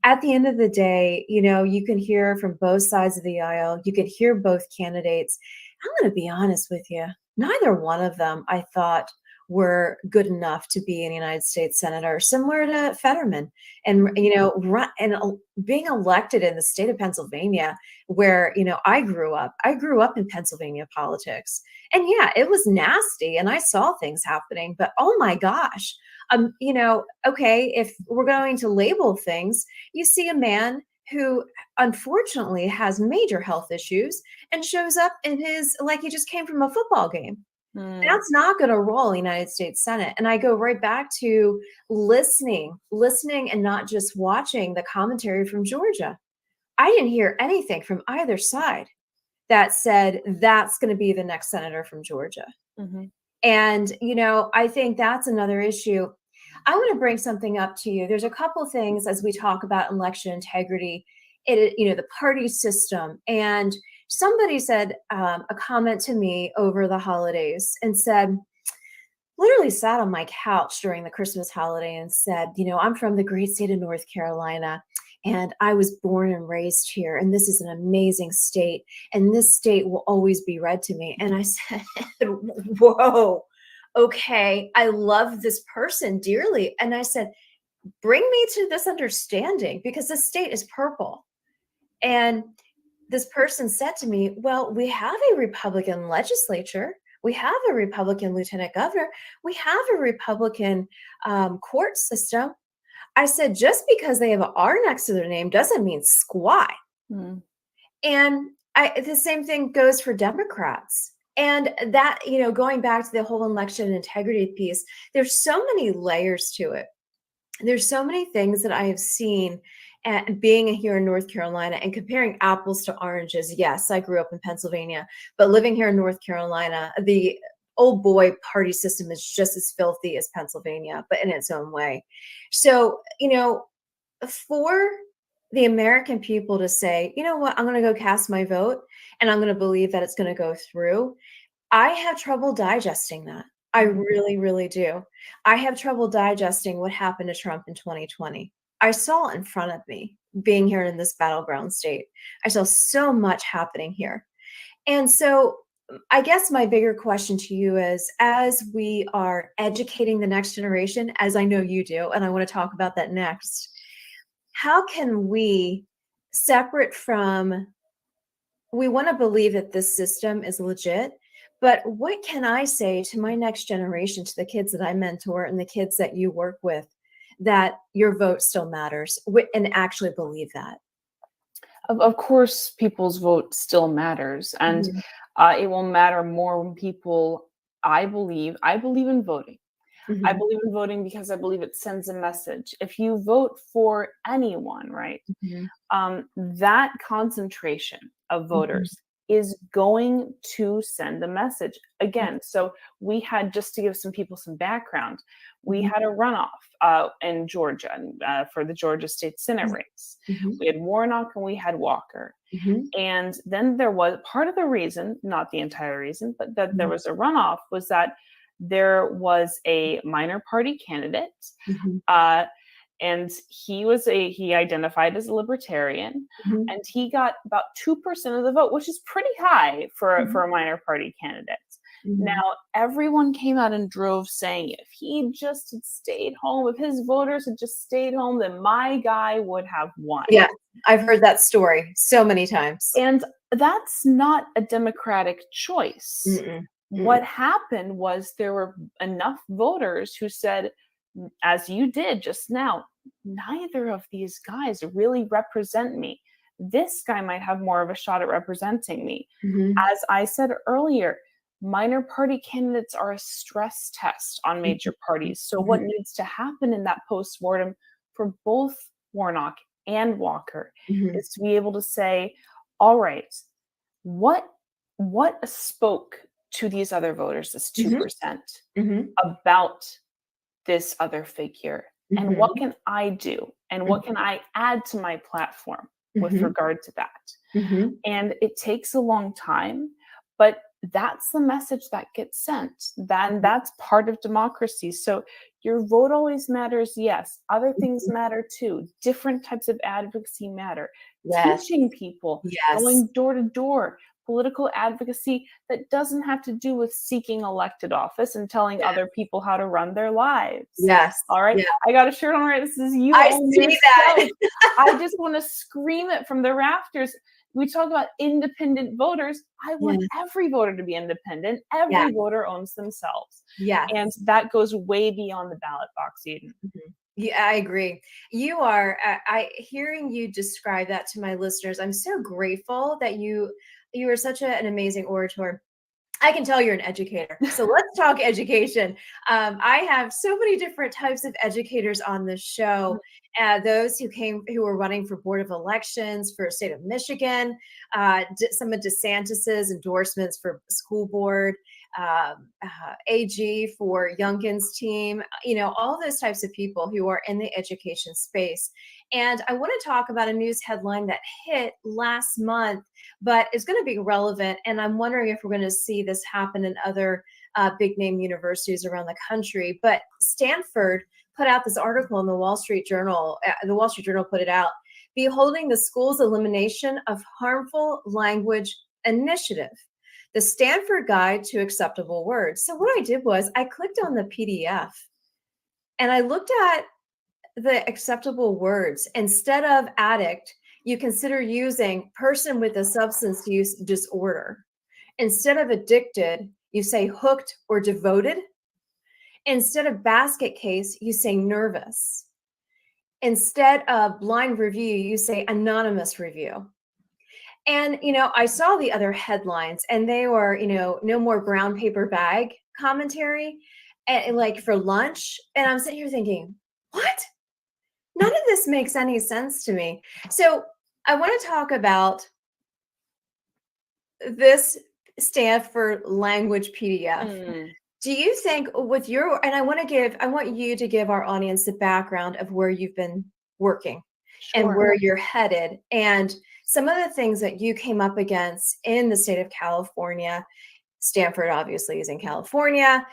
At the end of the day, you can hear from both sides of the aisle. You could hear both candidates. I'm going to be honest with you. Neither one of them, I thought, were good enough to be an United States senator, similar to Fetterman. And, being elected in the state of Pennsylvania, where, I grew up in Pennsylvania politics. And yeah, it was nasty. And I saw things happening, but oh my gosh, okay, if we're going to label things, you see a man who unfortunately has major health issues and shows up like he just came from a football game. That's not going to roll in the United States Senate. And I go right back to listening and not just watching the commentary from Georgia. I didn't hear anything from either side that said that's going to be the next senator from Georgia. And, I think that's another issue. I want to bring something up to you. There's a couple things as we talk about election integrity, the party system. And somebody said a comment to me over the holidays and said, literally sat on my couch during the Christmas holiday and said, I'm from the great state of North Carolina, and I was born and raised here, and this is an amazing state, and this state will always be red to me. And I said, whoa, okay, I love this person dearly. And I said, bring me to this understanding, because the state is purple. And this person said to me, well, we have a Republican legislature. We have a Republican lieutenant governor. We have a Republican court system. I said, just because they have an R next to their name doesn't mean squat. And the same thing goes for Democrats. And that, going back to the whole election integrity piece, there's so many layers to it. There's so many things that I have seen being here in North Carolina and comparing apples to oranges. Yes, I grew up in Pennsylvania, but living here in North Carolina, the old boy party system is just as filthy as Pennsylvania, but in its own way. So, for the American people to say, you know what, I'm going to go cast my vote and I'm going to believe that it's going to go through, I have trouble digesting that. I really, really do. I have trouble digesting what happened to Trump in 2020. I saw it in front of me being here in this battleground state. I saw so much happening here. And so I guess my bigger question to you is, as we are educating the next generation, as I know you do, and I want to talk about that next, how can we, separate from, we want to believe that this system is legit, but what can I say to my next generation, to the kids that I mentor and the kids that you work with, that your vote still matters, and actually believe that? Of course, people's vote still matters. And it will matter more when people, I believe in voting. I believe in voting because I believe it sends a message. If you vote for anyone, right, that concentration of voters is going to send a message. Again, so we had, just to give some people some background, we had a runoff in Georgia for the Georgia State Senate race. We had Warnock and we had Walker. And then there was, part of the reason, not the entire reason, but that there was a runoff was that there was a minor party candidate, and he identified as a libertarian, and he got about 2% of the vote, which is pretty high for a minor party candidate. Now, everyone came out in droves saying if he just had stayed home, if his voters had just stayed home, then my guy would have won. Yeah, I've heard that story so many times. And that's not a democratic choice. What happened was there were enough voters who said, as you did just now, neither of these guys really represent me. This guy might have more of a shot at representing me. As I said earlier, minor party candidates are a stress test on major parties. So what needs to happen in that postmortem for both Warnock and Walker is to be able to say, all right, what what spoke to these other voters, this 2%, Mm-hmm. about this other figure? And what can I do? And what can I add to my platform with regard to that? And it takes a long time, but that's the message that gets sent. Then that's part of democracy. So your vote always matters. Yes. Other things matter too. Different types of advocacy matter. Yes. Teaching people, Yes. going door to door, political advocacy that doesn't have to do with seeking elected office and telling other people how to run their lives. Yes. All right. Yeah. I got a shirt on right. This is you. I own see that. yourself. I just want to scream it from the rafters. We talk about independent voters. I want every voter to be independent. Every voter owns themselves. Yes. And that goes way beyond the ballot box, Eden. Yeah, I agree. You are, hearing you describe that to my listeners, I'm so grateful that you are such an amazing orator. I can tell you're an educator. So let's talk education. I have so many different types of educators on this show. Those who were running for Board of Elections for the state of Michigan, some of DeSantis's endorsements for school board, AG for Youngkin's team, all those types of people who are in the education space. And I want to talk about a news headline that hit last month, but is going to be relevant. And I'm wondering if we're going to see this happen in other big name universities around the country. But Stanford put out this article in the Wall Street Journal. The Wall Street Journal put it out, Beholding the School's Elimination of Harmful Language Initiative, the Stanford Guide to Acceptable Words. So what I did was I clicked on the PDF and I looked at the acceptable words. Instead of addict, you consider using person with a substance use disorder. Instead of addicted, you say hooked or devoted. Instead of basket case, you say nervous. Instead of blind review, you say anonymous review. And, I saw the other headlines and they were, no more brown paper bag commentary and like for lunch. And I'm sitting here thinking, what? None of this makes any sense to me. So I want to talk about this Stanford language PDF. Do you think with and I want you to give our audience the background of where you've been working and where you're headed and some of the things that you came up against in the state of California. Stanford obviously is in California.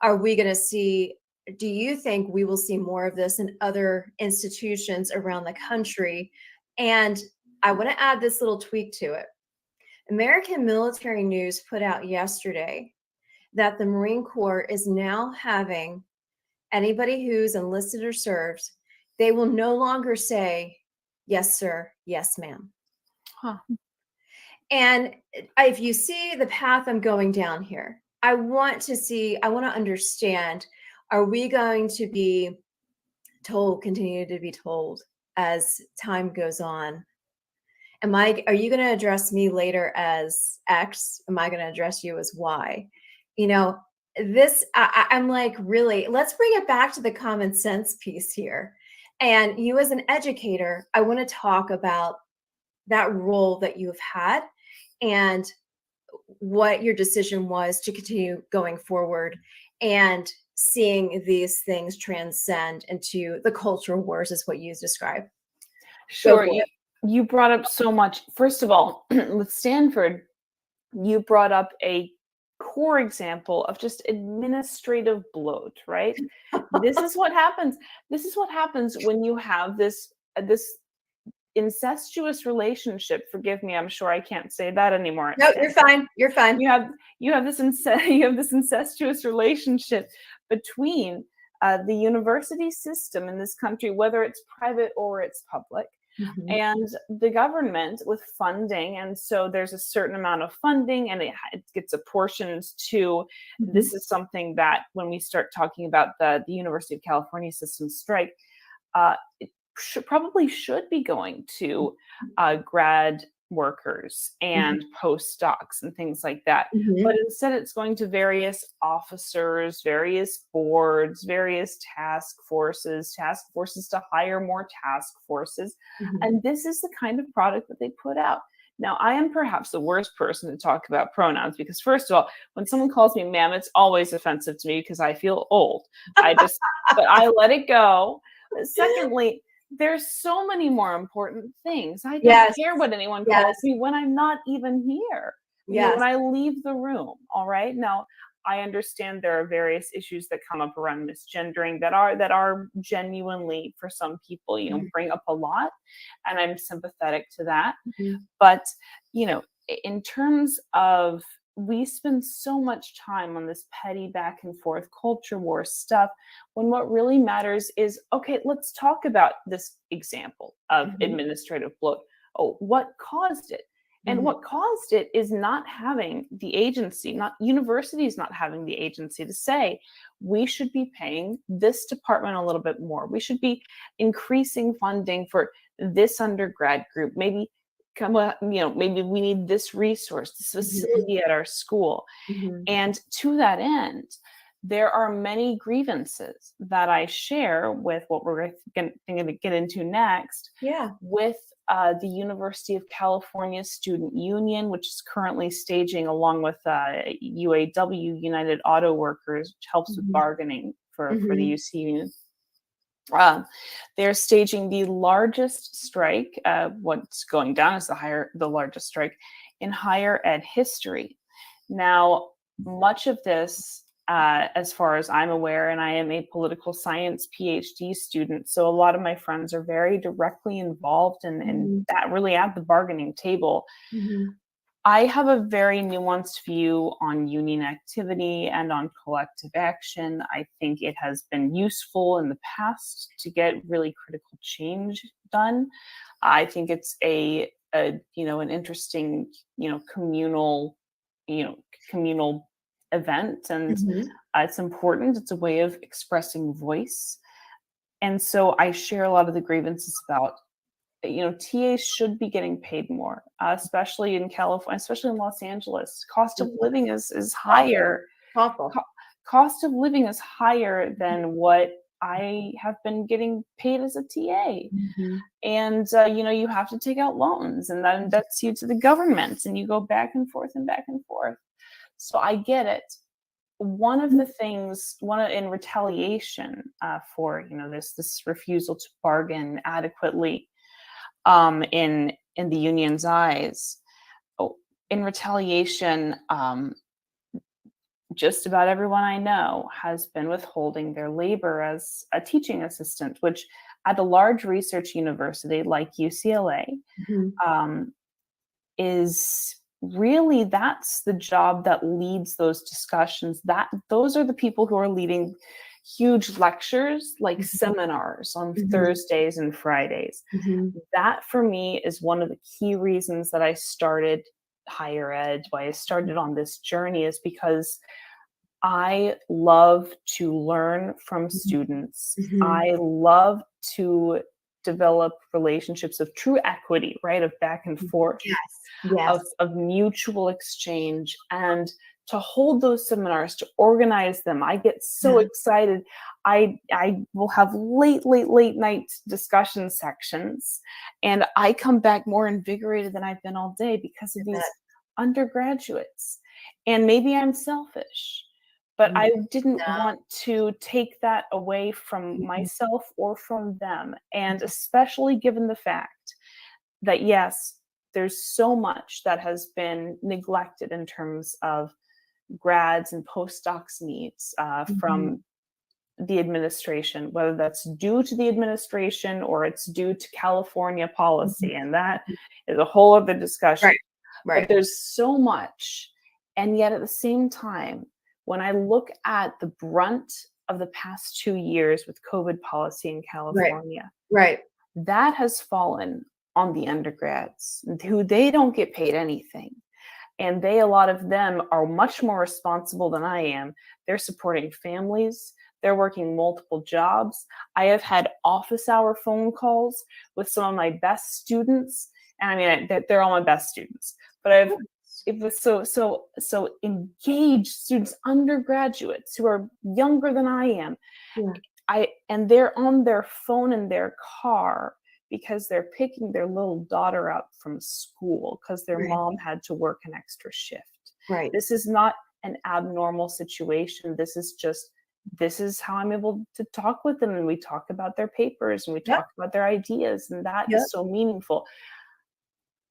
Are we going to see, do you think we will see more of this in other institutions around the country? And I want to add this little tweak to it. American Military News put out yesterday that the Marine Corps is now having anybody who's enlisted or serves, they will no longer say, yes, sir, yes, ma'am. And if you see the path I'm going down here, I want to understand, are we going to be continue to be told as time goes on? Are you going to address me later as X? Am I going to address you as Y? I'm like, really, let's bring it back to the common sense piece here. And you as an educator, I want to talk about that role that you've had and what your decision was to continue going forward and seeing these things transcend into the cultural wars is what you described. Sure. You brought up so much. First of all, with Stanford, you brought up a core example of just administrative bloat, right? This is what happens. This is what happens when you have this incestuous relationship. Forgive me, I'm sure I can't say that anymore. No, you're fine. You're fine. You have this incestuous relationship between the university system in this country, whether it's private or it's public, and the government with funding. And so there's a certain amount of funding and it gets apportioned to, this is something that when we start talking about the University of California system strike, it probably should be going to grad workers and postdocs and things like that. But instead it's going to various officers, various boards, various task forces to hire more task forces. And this is the kind of product that they put out. Now, I am perhaps the worst person to talk about pronouns because, first of all, when someone calls me ma'am, it's always offensive to me because I feel old. But I let it go. Secondly, there's so many more important things. I don't Yes. care what anyone Yes. calls me when I'm not even here. Yes. When I leave the room, all right? Now, I understand there are various issues that come up around misgendering that are genuinely, for some people, bring up a lot, and I'm sympathetic to that. But in terms of, we spend so much time on this petty back and forth culture war stuff when what really matters is, okay, let's talk about this example of administrative bloat. Oh, what caused it? And what caused it is not having the agency, not universities not having the agency to say, we should be paying this department a little bit more. We should be increasing funding for this undergrad group. Maybe maybe we need this resource, this facility at our school. And to that end, there are many grievances that I share with what we're going to get into next. With the University of California Student Union, which is currently staging, along with UAW, United Auto Workers, which helps with bargaining for the UC Union. They're staging the largest strike. What's going down is the largest strike in higher ed history. Now, much of this, as far as I'm aware, and I am a political science PhD student, so a lot of my friends are very directly involved in that, really at the bargaining table. I have a very nuanced view on union activity and on collective action. I think it has been useful in the past to get really critical change done. I think it's an interesting, communal event, and it's important. It's a way of expressing voice. And so I share a lot of the grievances about, TAs should be getting paid more, especially in California, especially in Los Angeles. Cost of living is higher. Awful. Cost of living is higher than what I have been getting paid as a TA. And, you have to take out loans, and that indebts you to the government, and you go back and forth and back and forth. So I get it. One of the things, in retaliation for, this refusal to bargain adequately, in the union's eyes, in retaliation, just about everyone I know has been withholding their labor as a teaching assistant, which at a large research university like UCLA is really, that's the job that leads those discussions. Those are the people who are leading huge lectures, like seminars on Thursdays and Fridays. That for me is one of the key reasons that I started higher ed, why I started on this journey, is because I love to learn from students. I love to develop relationships of true equity, right? Of back and forth, of mutual exchange, and to hold those seminars, to organize them. I get so excited. I will have late night discussion sections, and I come back more invigorated than I've been all day because of these undergraduates. And maybe I'm selfish, but I didn't want to take that away from myself or from them. And especially given the fact that, yes, there's so much that has been neglected in terms of grads and postdocs needs from the administration, whether that's due to the administration or it's due to California policy. And that is a whole other discussion. Right. But there's so much. And yet at the same time, when I look at the brunt of the past 2 years with COVID policy in California, that has fallen on the undergrads, who they don't get paid anything. And a lot of them are much more responsible than I am. They're supporting families. They're working multiple jobs. I have had office hour phone calls with some of my best students. And I mean, they're all my best students, but it was so engaged students, undergraduates who are younger than I am. And they're on their phone in their car because they're picking their little daughter up from school because their Right. mom had to work an extra shift. Right. This is not an abnormal situation. This is how I'm able to talk with them, and we talk about their papers and we Yep. talk about their ideas, and that Yep. is so meaningful.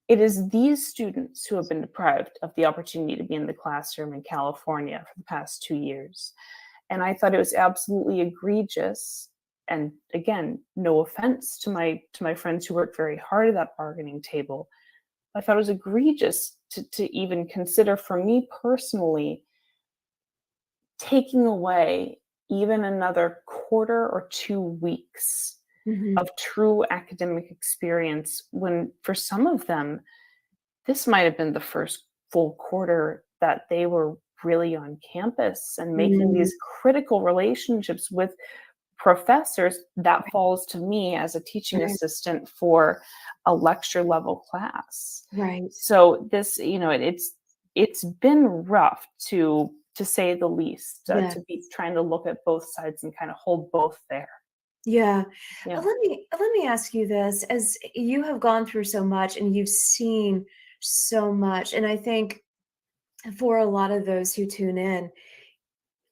It is these students who have been deprived of the opportunity to be in the classroom in California for the past 2 years. And I thought it was absolutely egregious. And again, no offense to my friends who worked very hard at that bargaining table. I thought it was egregious to even consider, for me personally, taking away even another quarter or 2 weeks Mhm. of true academic experience, when for some of them, this might have been the first full quarter that they were really on campus and making Mm. these critical relationships with professors. That falls to me as a teaching Right. assistant for a lecture level class. Right. So this, it's been rough to say the least, Yeah. to be trying to look at both sides and kind of hold both there. Yeah. Yeah. Let me ask you this, as you have gone through so much and you've seen so much, and I think for a lot of those who tune in,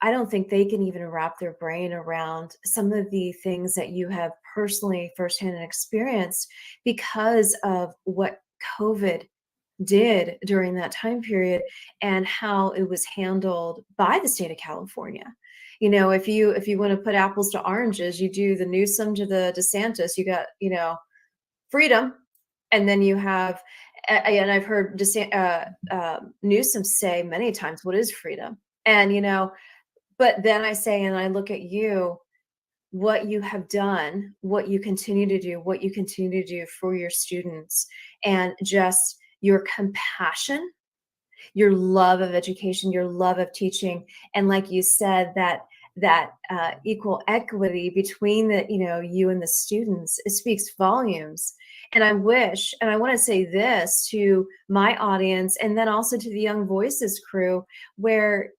I don't think they can even wrap their brain around some of the things that you have personally firsthand experienced because of what COVID did during that time period and how it was handled by the state of California. If you want to put apples to oranges, you do the Newsom to the DeSantis, you got, freedom, and then you have, and I've heard Newsom say many times, "What is freedom?" And but then I say, and I look at you, what you have done, what you continue to do, what you continue to do for your students, and just your compassion, your love of education, your love of teaching, and like you said, that equal equity between you and the students, it speaks volumes. And I wish, and I want to say this to my audience, and then also to the Young Voices crew, where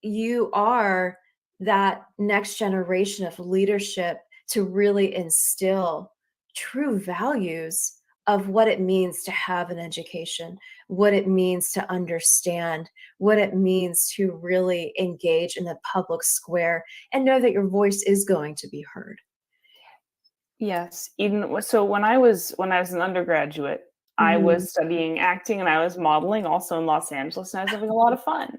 you are that next generation of leadership to really instill true values of what it means to have an education, what it means to understand, what it means to really engage in the public square and know that your voice is going to be heard. Yes, even so when I was an undergraduate, I Mhm. was studying acting and I was modeling also in Los Angeles, and I was having a lot of fun.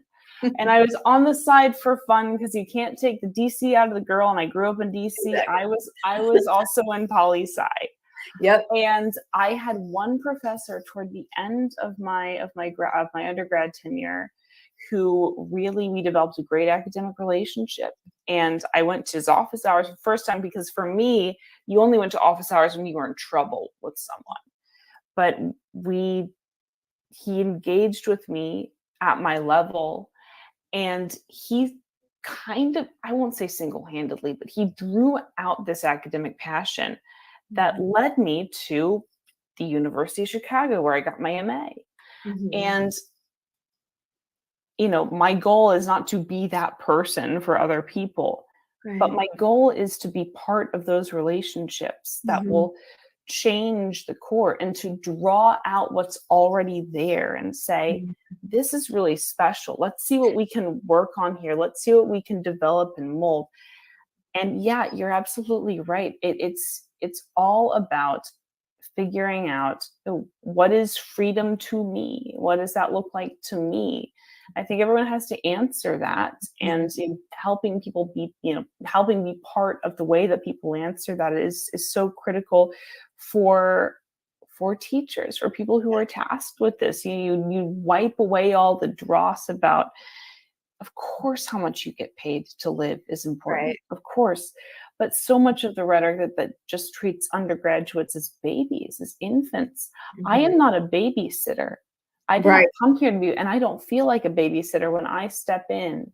And I was on the side for fun because you can't take the DC out of the girl, and I grew up in DC. Exactly. I was also in poli-sci. Yep. And I had one professor toward the end of my undergrad tenure who really, we developed a great academic relationship. And I went to his office hours for the first time, because for me, you only went to office hours when you were in trouble with someone. But he engaged with me at my level, and he kind of, I won't say single-handedly, but he drew out this academic passion that led me to the University of Chicago, where I got my MA. Mhm. And my goal is not to be that person for other people, but Right. my goal is to be part of those relationships that Mhm. will change the core, and to draw out what's already there and say, Mhm. this is really special. Let's see what we can work on here. Let's see what we can develop and mold. And yeah, you're absolutely right. It's all about figuring out, what is freedom to me? What does that look like to me? I think everyone has to answer that, and helping people be, helping be part of the way that people answer that is so critical for teachers, for people who are tasked with this. You wipe away all the dross about, of course, how much you get paid to live is important, Right. of course, but so much of the rhetoric that just treats undergraduates as babies, as infants. I Mhm. am not a babysitter. I didn't Right. come here to be, and I don't feel like a babysitter when I step in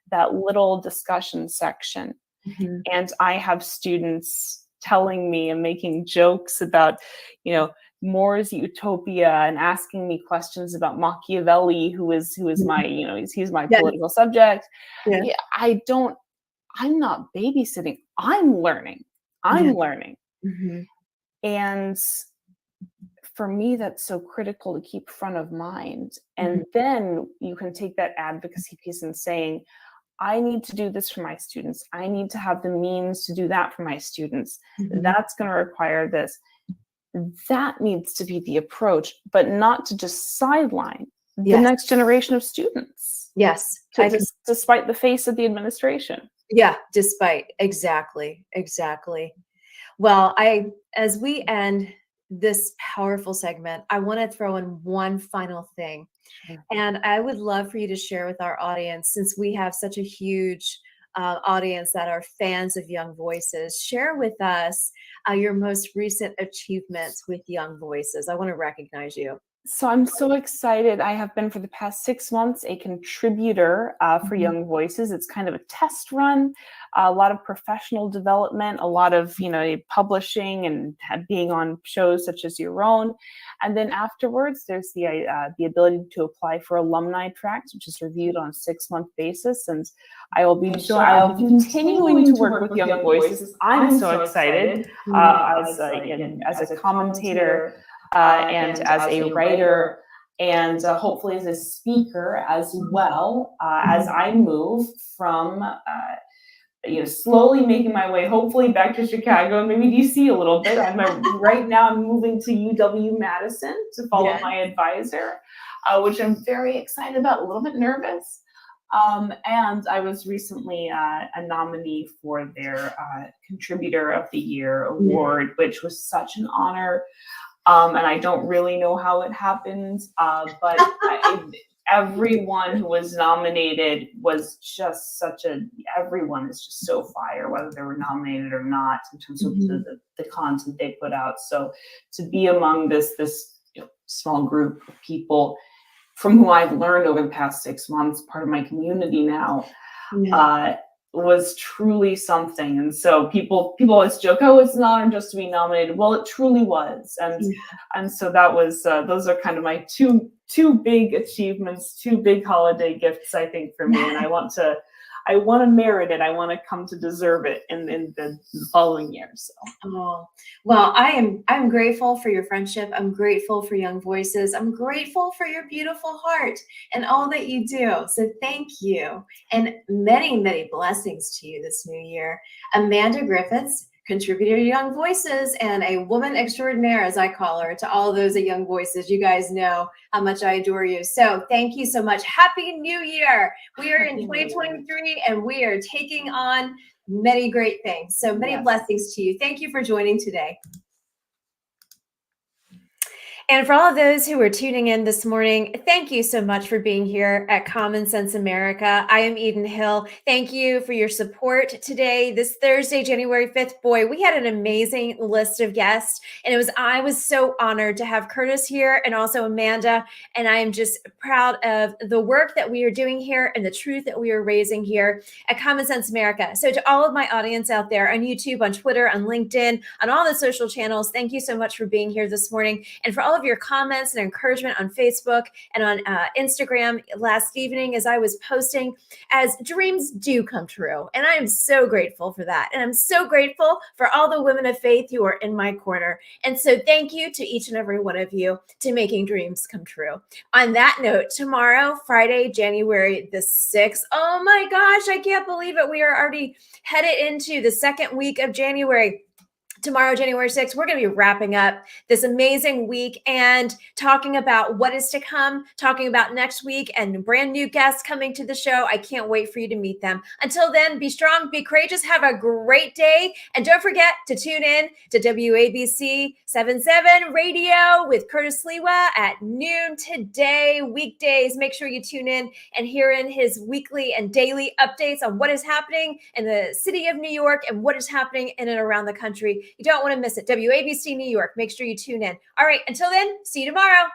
that little discussion section Mhm. and I have students telling me and making jokes about, More's Utopia, and asking me questions about Machiavelli, who is my, he's my Yeah. political subject. Yeah. Yeah, I'm not babysitting. I'm learning. Yeah. I'm learning. Mhm. And for me, that's so critical to keep front of mind. And then you can take that advocacy piece and saying, I need to do this for my students. I need to have the means to do that for my students. That's going to require this. That needs to be the approach, but not to just sideline the next generation of students. Yes. Despite the face of the administration. Yeah, despite. Exactly. Well, as we end this powerful segment, I want to throw in one final thing. And I would love for you to share with our audience, since we have such a huge audience that are fans of Young Voices, share with us your most recent achievements with Young Voices. I want to recognize you. So I'm so excited. I have been for the past 6 months a contributor for Young Voices. It's kind of a test run, a lot of professional development, a lot of publishing and being on shows such as your own. And then afterwards, there's the ability to apply for alumni tracks, which is reviewed on a 6-month basis. And I'll be continuing to work with Young Voices. I'm so excited as a commentator. And as a writer, and hopefully as a speaker as well, as I move from slowly making my way, hopefully back to Chicago and maybe DC a little bit. Right now I'm moving to UW-Madison to follow my advisor, which I'm very excited about, a little bit nervous. And I was recently a nominee for their Contributor of the Year award, which was such an honor. And I don't really know how it happened, but everyone who was nominated was just everyone is just so fire, whether they were nominated or not, in terms of the content they put out. So to be among this small group of people from who I've learned over the past 6 months, part of my community now, was truly something. And so people always joke, oh, it's an honor just to be nominated. Well, it truly was. And so that was those are kind of my two big achievements, 2 big holiday gifts, I think, for me. And I want to merit it. I want to come to deserve it in the following years. So. Well, I'm grateful for your friendship. I'm grateful for Young Voices. I'm grateful for your beautiful heart and all that you do. So thank you. And many, many blessings to you this new year. Amanda Griffiths, contributor to Young Voices and a woman extraordinaire, as I call her, to all those at Young Voices. You guys know how much I adore you. So thank you so much. Happy New Year. We are in 2023 and we are taking on many great things. So many blessings to you. Thank you for joining today. And for all of those who are tuning in this morning, thank you so much for being here at Common Sense America. I am Eden Hill. Thank you for your support today, this Thursday, January 5th. Boy, we had an amazing list of guests, and I was so honored to have Curtis here and also Amanda. And I am just proud of the work that we are doing here and the truth that we are raising here at Common Sense America. So to all of my audience out there on YouTube, on Twitter, on LinkedIn, on all the social channels, thank you so much for being here this morning. And for all of your comments and encouragement on Facebook and on Instagram last evening as I was posting, as dreams do come true. And I am so grateful for that. And I'm so grateful for all the women of faith who are in my corner. And so thank you to each and every one of you to making dreams come true. On that note, tomorrow, Friday, January the 6th, oh my gosh, I can't believe it. We are already headed into the second week of January. Tomorrow, January 6th, we're going to be wrapping up this amazing week and talking about what is to come, talking about next week and brand new guests coming to the show. I can't wait for you to meet them. Until then, be strong, be courageous, have a great day. And don't forget to tune in to WABC 77 Radio with Curtis Lewa at noon today, weekdays. Make sure you tune in and hear in his weekly and daily updates on what is happening in the city of New York and what is happening in and around the country. You don't want to miss it. WABC New York. Make sure you tune in. All right. Until then, see you tomorrow.